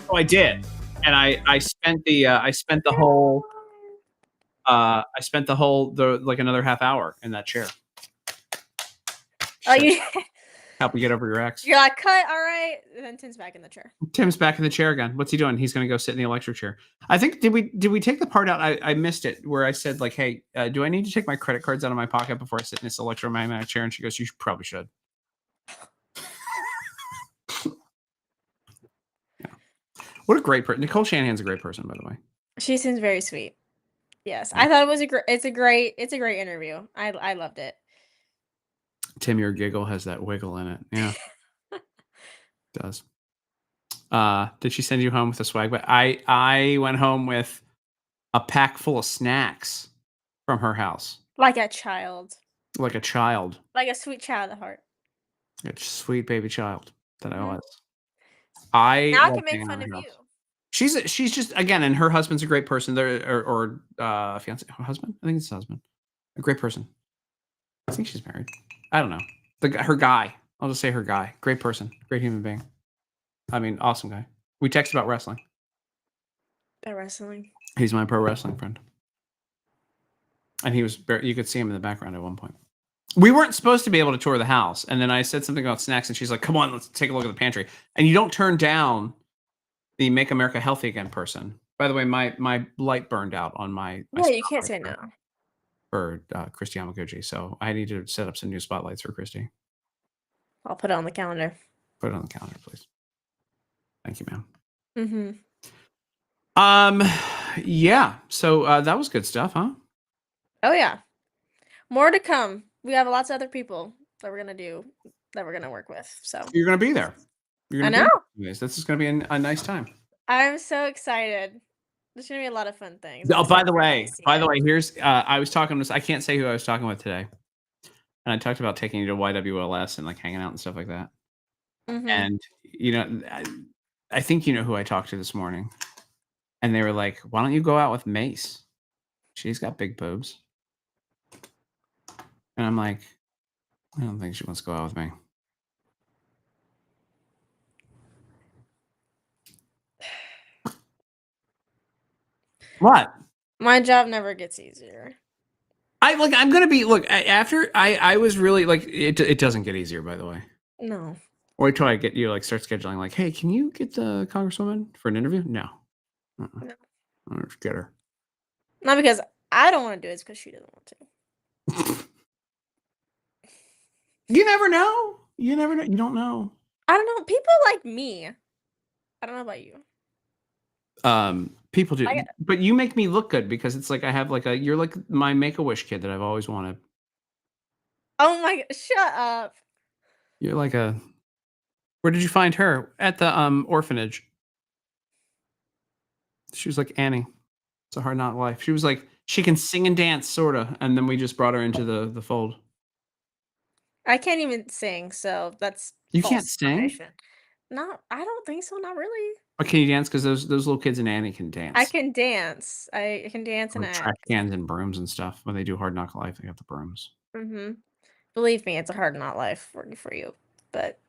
Oh, I did, and I spent the like another half hour in that chair. Oh, you Help you get over your ex. you're like, cut, all right. And then Tim's back in the chair. Tim's back in the chair again. What's he doing? He's going to go sit in the electric chair. I think did we take the part out? I missed it where I said like, hey, do I need to take my credit cards out of my pocket before I sit in this electromagnetic chair? And she goes, you probably should. Yeah. What a great person. Nicole Shanahan's a great person, by the way. She seems very sweet. Yes, I thought it was it's a great interview. I loved it. Tim, your giggle has that wiggle in it. Yeah. It does. Did she send you home with a swag? But I went home with a pack full of snacks from her house, Like a child. like a child, Like a sweet child at heart. a sweet baby child that I Mhm. was. I Now I love can make hanging out fun at of her you. house. She's just again, and her husband's a great person. There or fiance, husband. I think it's husband. A great person. I think she's married. I don't know. Her guy. I'll just say her guy. Great person. Great human being. I mean, awesome guy. We text about wrestling. About wrestling. He's my pro wrestling friend. And he was, you could see him in the background at one point. We weren't supposed to be able to tour the house. And then I said something about snacks, and she's like, come on, let's take a look at the pantry. And you don't turn down the Make America Healthy Again person. By the way, my light burned out on my Yeah, you can't say spotlight no. for Christy Yamaguchi. So I need to set up some new spotlights for Christy. I'll put it on the calendar. Put it on the calendar, please. Thank you, ma'am. Yeah. So that was good stuff, huh? Oh yeah. More to come. We have lots of other people that we're gonna work with. So You're gonna be there. You're I gonna know. be there. This is gonna be a nice time. I'm so excited. There's gonna be a lot of fun things. Oh, I'm by so the excited way, to see it. here's I was talking to I can't say who I was talking with today, and I talked about taking you to YWLS and like hanging out and stuff like that. And you know, I think you know who I talked to this morning, and they were like, "Why don't you go out with Mace? She's got big boobs." And I'm like, I don't think she wants to go out with me. What? My job never gets easier. I'm gonna be after I was really like it doesn't get easier, by the way. No. Wait till I get you start scheduling like, hey, can you get the congresswoman for an interview? No. No. I'll just get her. Not because I don't want to do it, it's because she doesn't want to. You never know. You never know. You don't know. I don't know. People like me. I don't know about you. People do, but you make me look good because it's like I have you're like my Make-A-Wish kid that I've always wanted. Oh my! Shut up. You're like a. Where did you find her? At the orphanage. She was like Annie. It's a hard knock life. She was like she can sing and dance, sorta, and then we just brought her into the fold. I can't even sing, so that's You false can't sing? information. No, I don't think so. Not really. Or can you dance? Because those little kids in Annie can dance. I can dance. I can dance and Or trash act. cans and brooms and stuff. When they do Hard Knock Life, they got the brooms. Believe me, it's a hard not life for you, but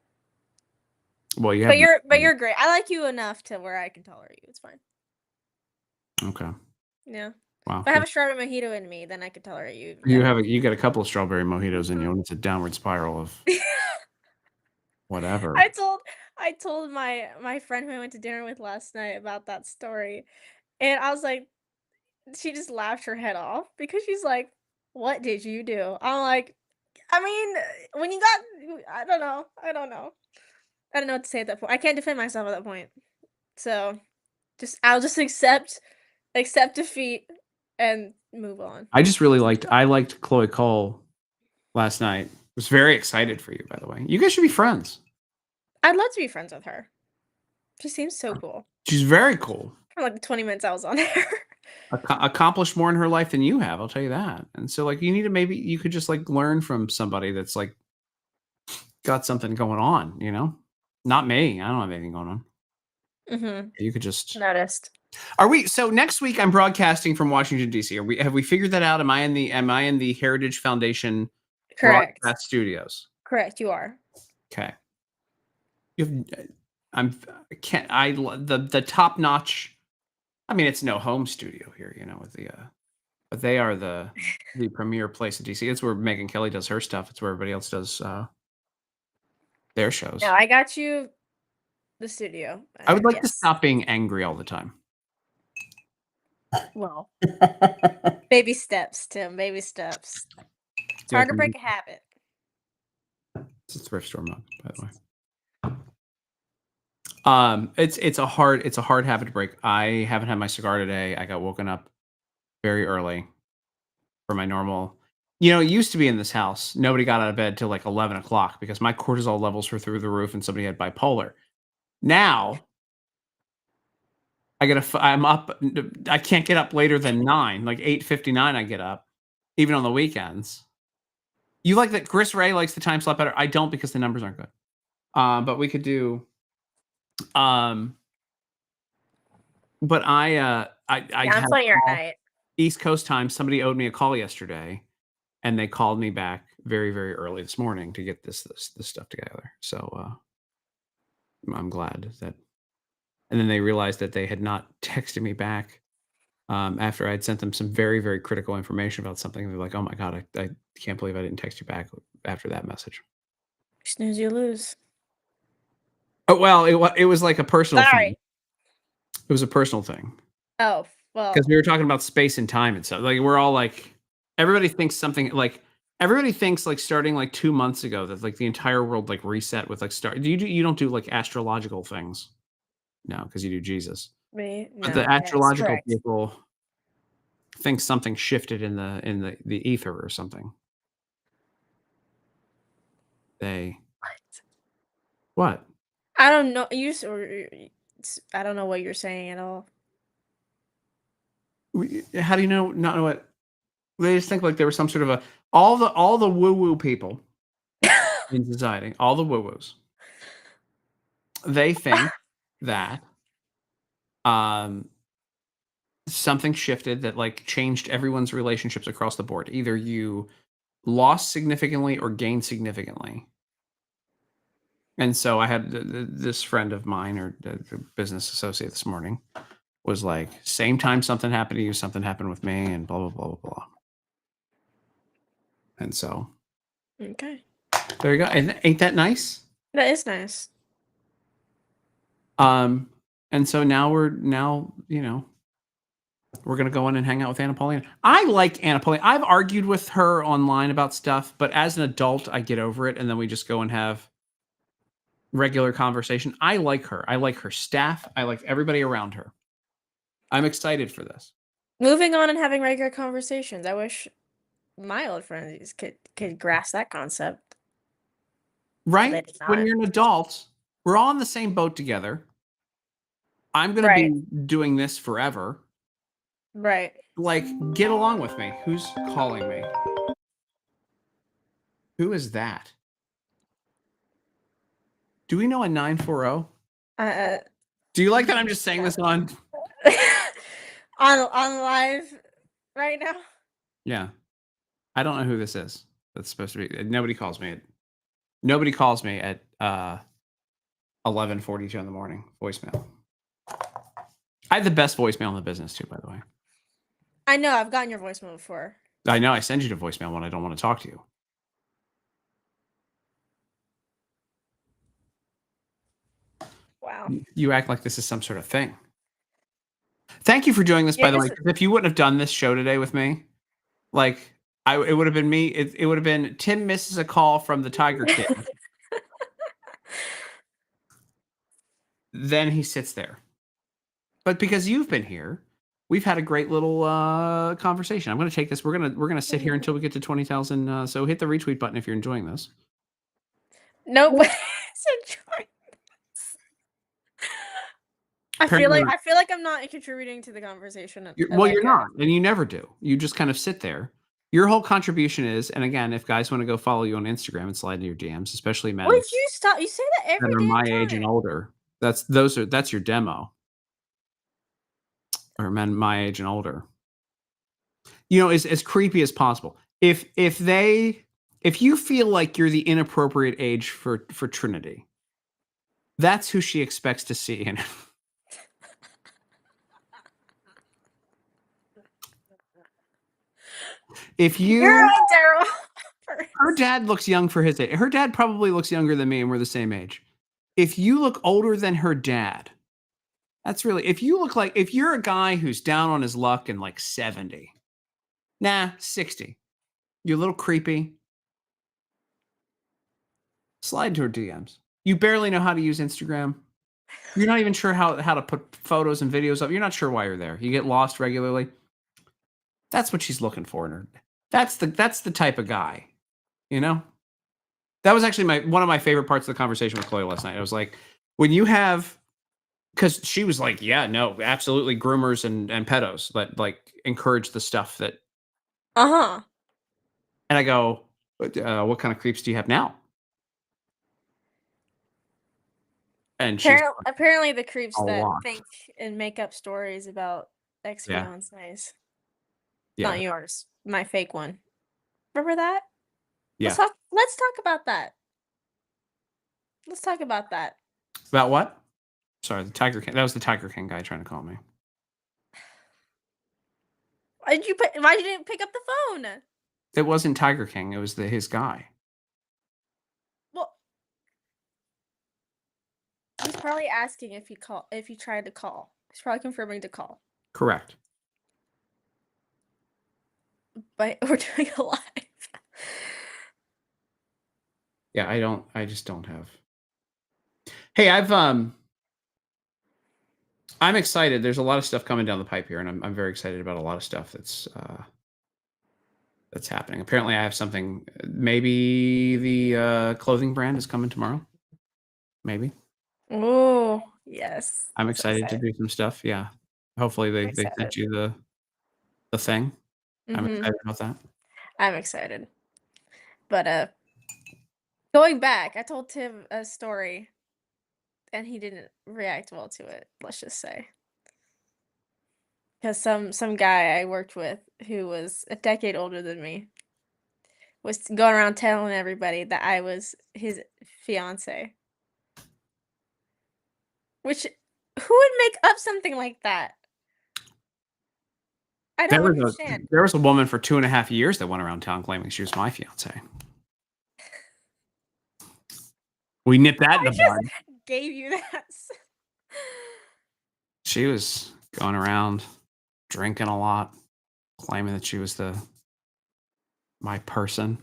Well, you have. you're great. I like you enough to where I can tolerate you. It's fine. Okay. Yeah. Wow. If I have a strawberry mojito in me, then I can tolerate you. You got a couple of strawberry mojitos in you, and it's a downward spiral of whatever. I told my friend who I went to dinner with last night about that story, and I was like, she just laughed her head off because she's like, "What did you do?" I'm like, I mean, when you got, I don't know, I don't know what to say at that point. I can't defend myself at that point, so I'll just accept defeat and move on. I just really liked Chloe Cole last night. Was very excited for you, by the way. You guys should be friends. I'd love to be friends with her. She seems so cool. She's very cool. For like the 20 minutes I was on there. Accomplished more in her life than you have, I'll tell you that. And so you need to maybe you could just learn from somebody that's got something going on, you know? Not me. I don't have anything going on. You could just Noticed. Are we so next week I'm broadcasting from Washington DC. Have we figured that out? Am I in the Heritage Foundation Correct. broadcast studios? Correct, you are. Okay. The top notch. I mean, it's no home studio here, you know, with the but they are the premier place in DC. It's where Megyn Kelly does her stuff. It's where everybody else does their shows. No, I got you the studio. I would like to stop being angry all the time. Well, baby steps, Tim. Baby steps. It's hard to break a habit. It's a thrift store mug, by the way. It's a hard habit to break. I haven't had my cigar today. I got woken up very early for my normal. You know, it used to be in this house, nobody got out of bed till 11 o'clock because my cortisol levels were through the roof and somebody had bipolar. Now I'm up. I can't get up later than 9. Like 8:59, I get up, even on the weekends. You like that? Chris Ray likes the time slot better. I don't because the numbers aren't good. But we could do. But I Yeah, had I'm a playing your call, night. East Coast time. Somebody owed me a call yesterday, and they called me back very, very early this morning to get this stuff together. So I'm glad that. And then they realized that they had not texted me back after I'd sent them some very, very critical information about something. They're like, "Oh my god, I can't believe I didn't text you back after that message." Snooze, you lose. Oh well, it was like a personal thing. Sorry. It was a personal thing. Oh, well. Because we were talking about space and time and stuff. Like we're all like, everybody thinks something like starting like 2 months ago that like the entire world like reset with like you don't do like astrological things, no, because you do Jesus. Me? But No, the yes, astrological correct. people think something shifted in the ether or something. What? I don't know. I don't know what you're saying at all. How do you not know what? They just think like there was some sort of all the woo woo people in society, all the woo woos. They think that something shifted that like changed everyone's relationships across the board. Either you lost significantly or gained significantly. And so I had this friend of mine or the business associate this morning was like, same time something happened to you, something happened with me, and blah, blah, blah, blah, blah. And so Okay. there you go. And ain't that nice? That is nice. And so now we're gonna go in and hang out with Anna Paulina. I like Anna Paulina. I've argued with her online about stuff, but as an adult, I get over it, and then we just go and have regular conversation. I like her. I like her staff. I like everybody around her. I'm excited for this. Moving on and having regular conversations. I wish my old friends could grasp that concept. Right? They did When not. you're an adult, we're all in the same boat together. I'm gonna Right. be doing this forever. Right. Like, get along with me. Who's calling me? Who is that? Do we know a 940? Do you like that I'm just saying this on? on live right now? Yeah. I don't know who this is. That's supposed to be. Nobody calls me at 11:42 in the morning. Voicemail. I have the best voicemail in the business too, by the way. I know, I've gotten your voicemail before. I know I send you to voicemail when I don't want to talk to you. Wow. You act like this is some sort of thing. Thank you for doing this, by the way. 'Cause if you wouldn't have done this show today with me, like it would have been me. It would have been Tim misses a call from the Tiger Kid. Then he sits there. But because you've been here, we've had a great little conversation. I'm going to take this. We're gonna sit here until we get to 20,000. So hit the retweet button if you're enjoying this. Nope. I feel like I'm not contributing to the conversation. You're not, and you never do. You just kind of sit there. Your whole contribution is, and again, if guys want to go follow you on Instagram and slide into your DMs, especially men Would you stop? You say that every that are damn my time. age and older. That's your demo. Or men my age and older. You know, as creepy as possible. If you feel like you're the inappropriate age for Trinity, that's who she expects to see in it. If You're a terrible person. Her dad looks young for his age. Her dad probably looks younger than me, and we're the same age. If you look older than her dad, that's really, if you're a guy who's down on his luck and like 70, 60, you're a little creepy, slide into her DMs. You barely know how to use Instagram. You're not even sure how to put photos and videos up. You're not sure why you're there. You get lost regularly. That's what she's looking for in her. That's the type of guy, you know? That was actually one of my favorite parts of the conversation with Chloe last night. I was like, when you have because she was like, yeah, no, absolutely groomers and pedos that like encourage the stuff that, Uh-huh. and I go, what kind of creeps do you have now? And she's Apparently the creeps a that lot. think and make up stories about Yeah. ex-fiancés. Yeah. Not yours. My fake one. Remember that? Yeah. Let's talk about that. Let's talk about that. About what? Sorry, the Tiger King. That was the Tiger King guy trying to call me. Why you didn't pick up the phone? It wasn't Tiger King. It was his guy. Well, he's probably asking if you tried to call. He's probably confirming to call. Correct. But we're doing a live. Yeah, I just don't have. Hey, I'm excited. There's a lot of stuff coming down the pipe here, and I'm very excited about a lot of stuff that's happening. Apparently, I have something. Maybe the clothing brand is coming tomorrow. Maybe. Oh, yes. I'm So excited to do some stuff. Yeah. Hopefully they sent excited. you the thing. I'm Mhm. excited about that. I'm excited. But going back, I told Tim a story and he didn't react well to it, let's just say. Because some guy I worked with who was a decade older than me was going around telling everybody that I was his fiance. Which who would make up something like that? I don't understand. There was a woman for 2.5 years that went around town claiming she was my fiance. We nipped that in the bud. Gave you that. She was going around drinking a lot, claiming that she was my person.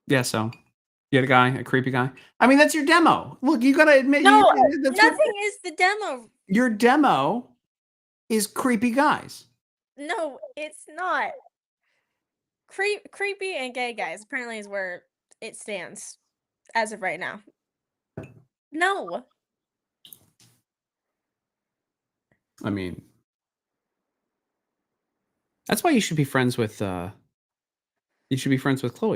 Yeah, so you had a guy, a creepy guy. I mean, that's your demo. Look, you gotta admit, No, that's nothing is the demo. your demo is creepy guys. No, it's not. Creepy and gay guys apparently is where it stands as of right now. No. I mean, that's why you should be friends with Chloe.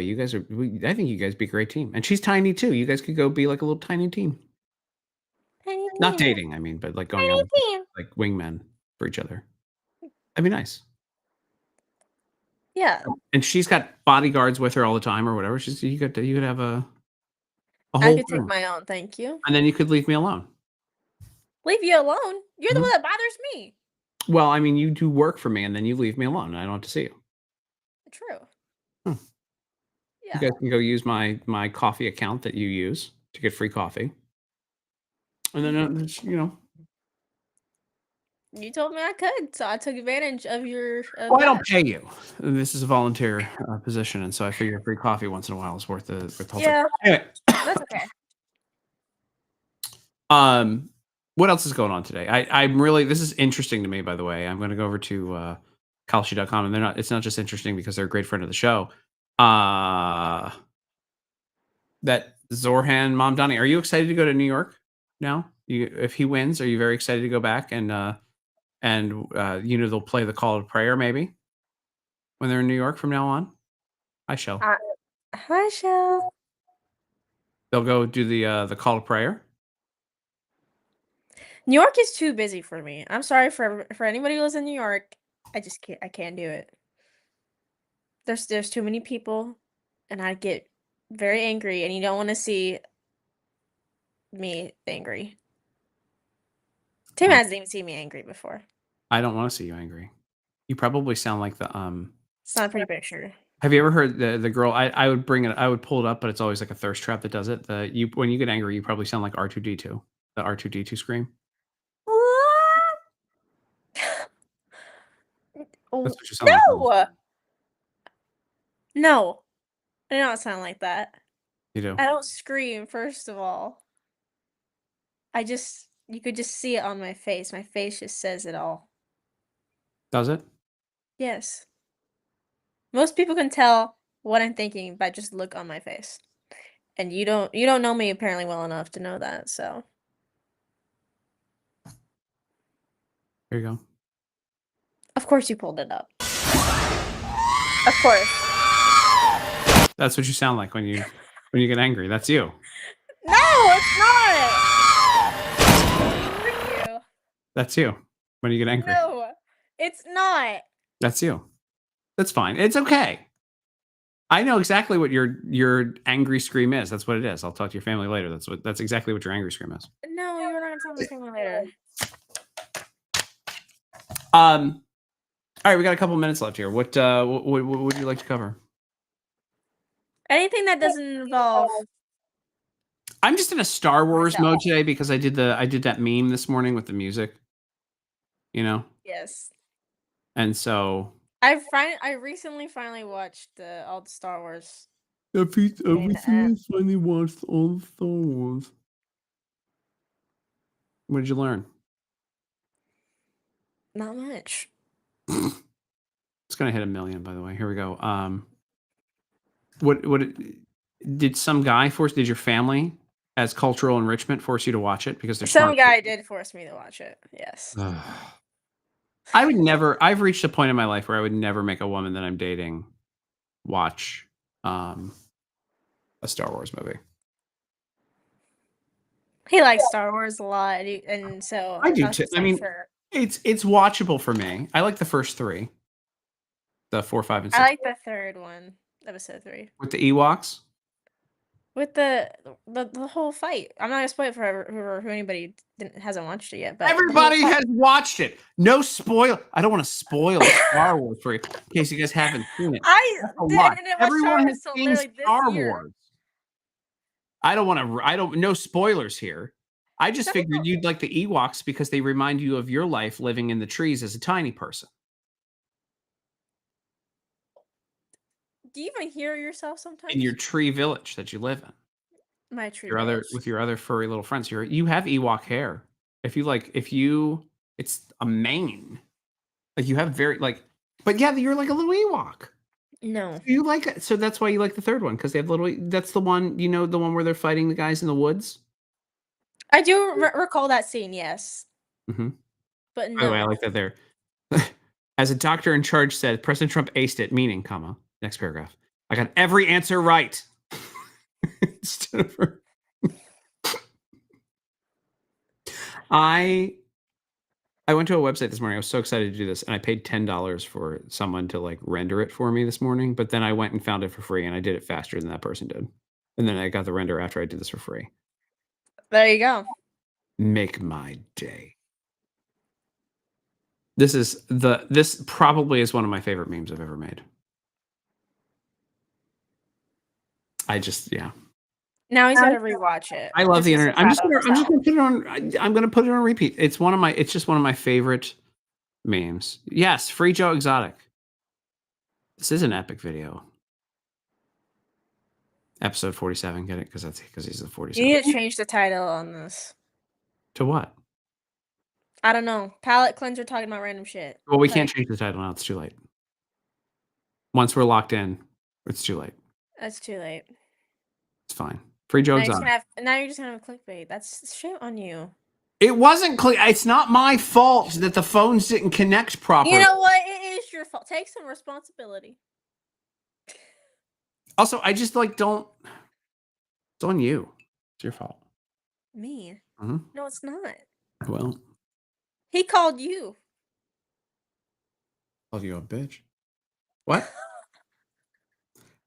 You guys are. I think you guys be a great team, and she's tiny too. You guys could go be like a little tiny team. Tiny Not team. dating, I mean, but like going Tiny out team. like wingmen for each other. That'd be nice. Yeah. And she's got bodyguards with her all the time, or whatever. You could have a I whole could take crew. my own, thank you. And then you could leave me alone. Leave you alone? You're the Mhm. one that bothers me. Well, I mean, you do work for me, and then you leave me alone, and I don't have to see you. True. Hmm. Yeah. You guys can go use my coffee account that you use to get free coffee, and then You told me I could, so I took advantage of your. Well, I don't pay you. This is a volunteer position, and so I figure free coffee once in a while is worth the whole thing. Yeah. Anyway, That's okay. what else is going on today? I'm really, this is interesting to me, by the way. I'm going to go over to kalshi.com, and it's not just interesting because they're a great friend of the show. That Zorhan Mamdani, are you excited to go to New York now? If he wins, are you very excited to go back and they'll play the call to prayer maybe when they're in New York from now on? Hi, Shell. Hi, Shell. They'll go do the call to prayer. New York is too busy for me. I'm sorry for anybody who lives in New York. I can't do it. There's too many people, and I get very angry, and you don't want to see me angry. Tim hasn't even seen me angry before. I don't want to see you angry. You probably sound like the It's not a pretty picture. Have you ever heard the girl? I would bring it. I would pull it up, but it's always like a thirst trap that does it. When you get angry, you probably sound like R2D2. The R2D2 scream. That's what you sound like. No, I don't sound like that. You do. I don't scream, first of all. You could just see it on my face. My face just says it all. Does it? Yes. Most people can tell what I'm thinking by just look on my face. And you don't know me apparently well enough to know that, so. There you go. Of course you pulled it up. Of course. That's what you sound like when you get angry. That's you. No, it's not. Frick you. That's you when you get angry. No, it's not. That's you. That's fine. It's okay. I know exactly what your angry scream is. That's what it is. I'll talk to your family later. That's exactly what your angry scream is. No, you're not gonna tell me family later. All right, we got a couple minutes left here. What would you like to cover? Anything that doesn't involve. I'm just in a Star Wars Myself. mode today because I did that meme this morning with the music. You know? Yes. And so I recently finally watched all the Star Wars. everything is finally watched all the Star Wars. What did you learn? Not much. It's gonna hit 1 million, by the way. Here we go. What did some guy did your family as cultural enrichment force you to watch it because there's Some guy did force me to watch it. Yes. I would never. I've reached a point in my life where I would never make a woman that I'm dating watch a Star Wars movie. He likes Star Wars a lot, and so I do was too. just I like, mean, sure. It's watchable for me. I like the first 3, the 4, 5, and 6. I like the third one, episode 3, with the Ewoks. with the whole fight. I'm not gonna spoil it for anybody hasn't watched it yet, but Everybody has watched it. No spoil. I don't want to spoil Star Wars for you in case you guys haven't seen it. I A lot. didn't watch Star Everyone Wars has till seen literally this Star year. Wars. No spoilers here. I just figured you'd like the Ewoks because they remind you of your life living in the trees as a tiny person. Do you even hear yourself sometimes? In your tree village that you live in. My tree With your other furry little friends. You have Ewok hair. It's a mane. Like you have but yeah, you're like a little Ewok. No. You like it. So that's why you like the third one, because they have that's the one, the one where they're fighting the guys in the woods. I do recall that scene, yes. Mm-hmm. But no. By the way, I like that there. As a doctor in charge said, President Trump aced it, meaning, next paragraph. I got every answer right. Instead of her. I went to a website this morning. I was so excited to do this, and I paid $10 for someone to render it for me this morning. But then I went and found it for free, and I did it faster than that person did. And then I got the render after I did this for free. There you go. Make my day. This probably is one of my favorite memes I've ever made. Yeah. Now he's gonna rewatch it. I love the internet. I'm just gonna put it on. I'm gonna put it on repeat. It's just one of my favorite memes. Yes, free Joe Exotic. This is an epic video. Episode 47. Get it? Because he's the 47. You need to change the title on this. To what? I don't know. Palette cleanser talking about random shit. Well, we can't change the title now. It's too late. Once we're locked in, it's too late. That's too late. It's fine. Free Joe Exotic. Now you're just gonna have clickbait. That's shame on you. It wasn't click. It's not my fault that the phones didn't connect properly. You know what? It is your fault. Take some responsibility. Also, I just don't. It's on you. It's your fault. Me? Mm-hmm. No, it's not. Well, he called you. Called you a bitch. What?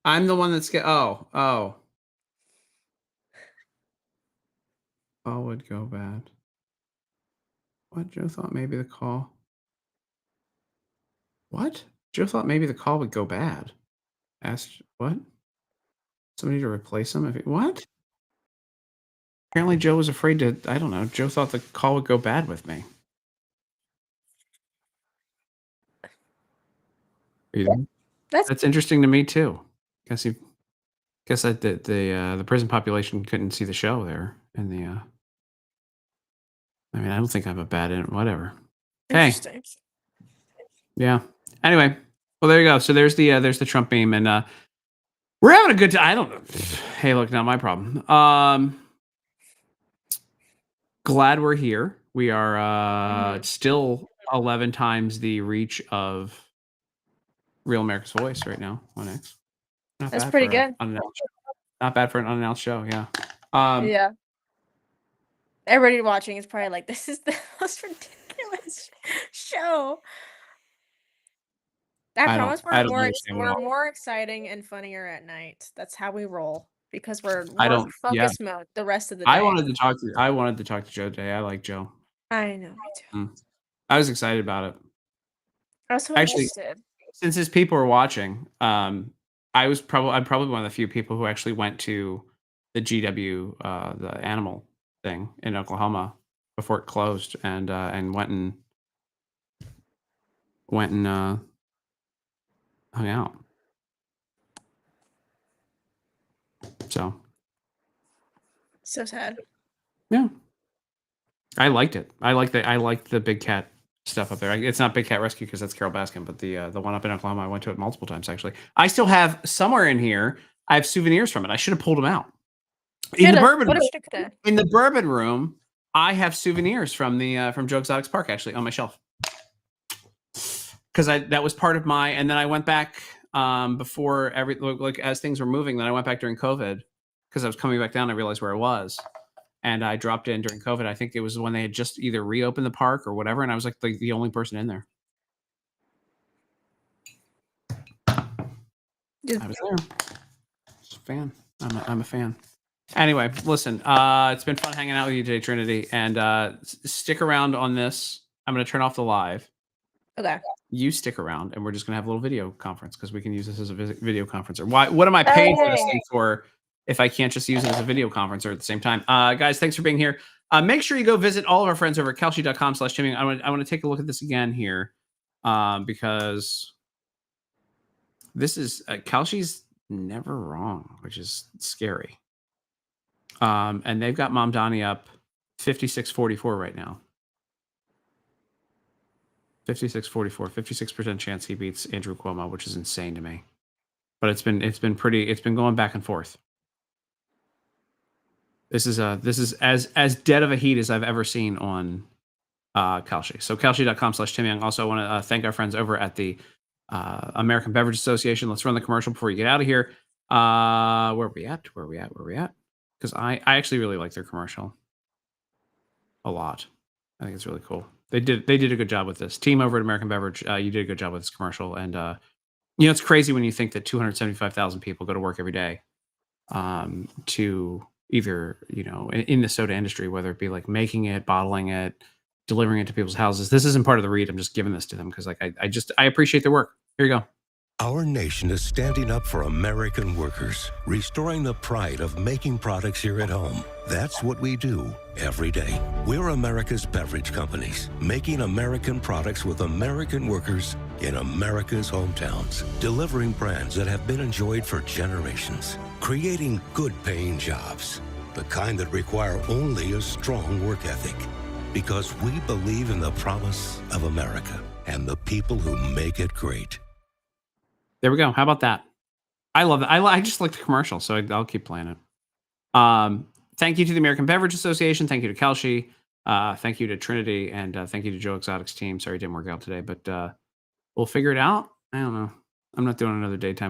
I'm the one that's oh. Call would go bad. What? Joe thought maybe the call. What? Joe thought maybe the call would go bad. Asked what? Somebody to replace him? What? Apparently Joe was afraid to, I don't know. Joe thought the call would go bad with me. Are you there? That's interesting to me too. Guess the prison population couldn't see the show there in the I mean, I don't think I'm a bad in whatever. Hey. Yeah. Anyway, well there you go. So there's the Trump meme, and We're having a good time. I don't know. Hey, look, not my problem. Glad we're here. We are still 11 times the reach of Real America's Voice right now on X. Not That's bad pretty for good. not bad for an unannounced show. Yeah. Yeah. Everybody watching is probably like, this is the most ridiculous show. I promise I don't understand we're what. more exciting and funnier at night. That's how we roll because we're I more don't. Yeah. focus mode the rest of the I day. wanted to talk to Joe today. I like Joe. I know, me too. I was excited about it. I was so Actually, interested. since his people were watching, I'm probably one of the few people who actually went to the GW, the animal thing in Oklahoma before it closed, and went and hung out. So So sad. yeah, I liked it. I liked the big cat stuff up there. It's not Big Cat Rescue because that's Carol Baskin, but the one up in Oklahoma, I went to it multiple times actually. I still have somewhere in here. I have souvenirs from it. I should have pulled them out. In the bourbon room, in the bourbon room, I have souvenirs from the from Joe Exotics Park actually on my shelf because that was part of my. And then I went back before like as things were moving. Then I went back during COVID because I was coming back down. I realized where I was, and I dropped in during COVID. I think it was when they had just either reopened the park or whatever, and I was like the only person in there. I was there. Just a fan. I'm a fan. Anyway, listen, it's been fun hanging out with you today, Trinity, and stick around on this. I'm going to turn off the live. Okay. You stick around, and we're just going to have a little video conference because we can use this as a video conference. Or why? What am I paying for this thing for if I can't just use it as a video conference or at the same time? Guys, thanks for being here. Make sure you go visit all of our friends over at kalshi.com/Timmy. I want to take a look at this again here because this is Kalshi's never wrong, which is scary. And they've got Mom Donnie up 56-44 right now. 56-44, 56% chance he beats Andrew Cuomo, which is insane to me. But it's been going back and forth. This is as dead of a heat as I've ever seen on Kalshi. So kalshi.com/Tim Young. Also, I want to thank our friends over at the American Beverage Association. Let's run the commercial before we get out of here. Where are we at? Because I actually really like their commercial a lot. I think it's really cool. They did a good job with this. Team over at American Beverage, you did a good job with this commercial. And it's crazy when you think that 275,000 people go to work every day to either, in the soda industry, whether it be like making it, bottling it, delivering it to people's houses. This isn't part of the read. I'm just giving this to them because I appreciate their work. Here you go. Our nation is standing up for American workers, restoring the pride of making products here at home. That's what we do every day. We're America's beverage companies, making American products with American workers in America's hometowns, delivering brands that have been enjoyed for generations, creating good-paying jobs, the kind that require only a strong work ethic. Because we believe in the promise of America and the people who make it great. There we go. How about that? I love it. I just like the commercial, so I'll keep playing it. Thank you to the American Beverage Association. Thank you to Kalshi. Thank you to Trinity, and thank you to Joe Exotics team. Sorry it didn't work out today, but we'll figure it out. I don't know. I'm not doing another daytime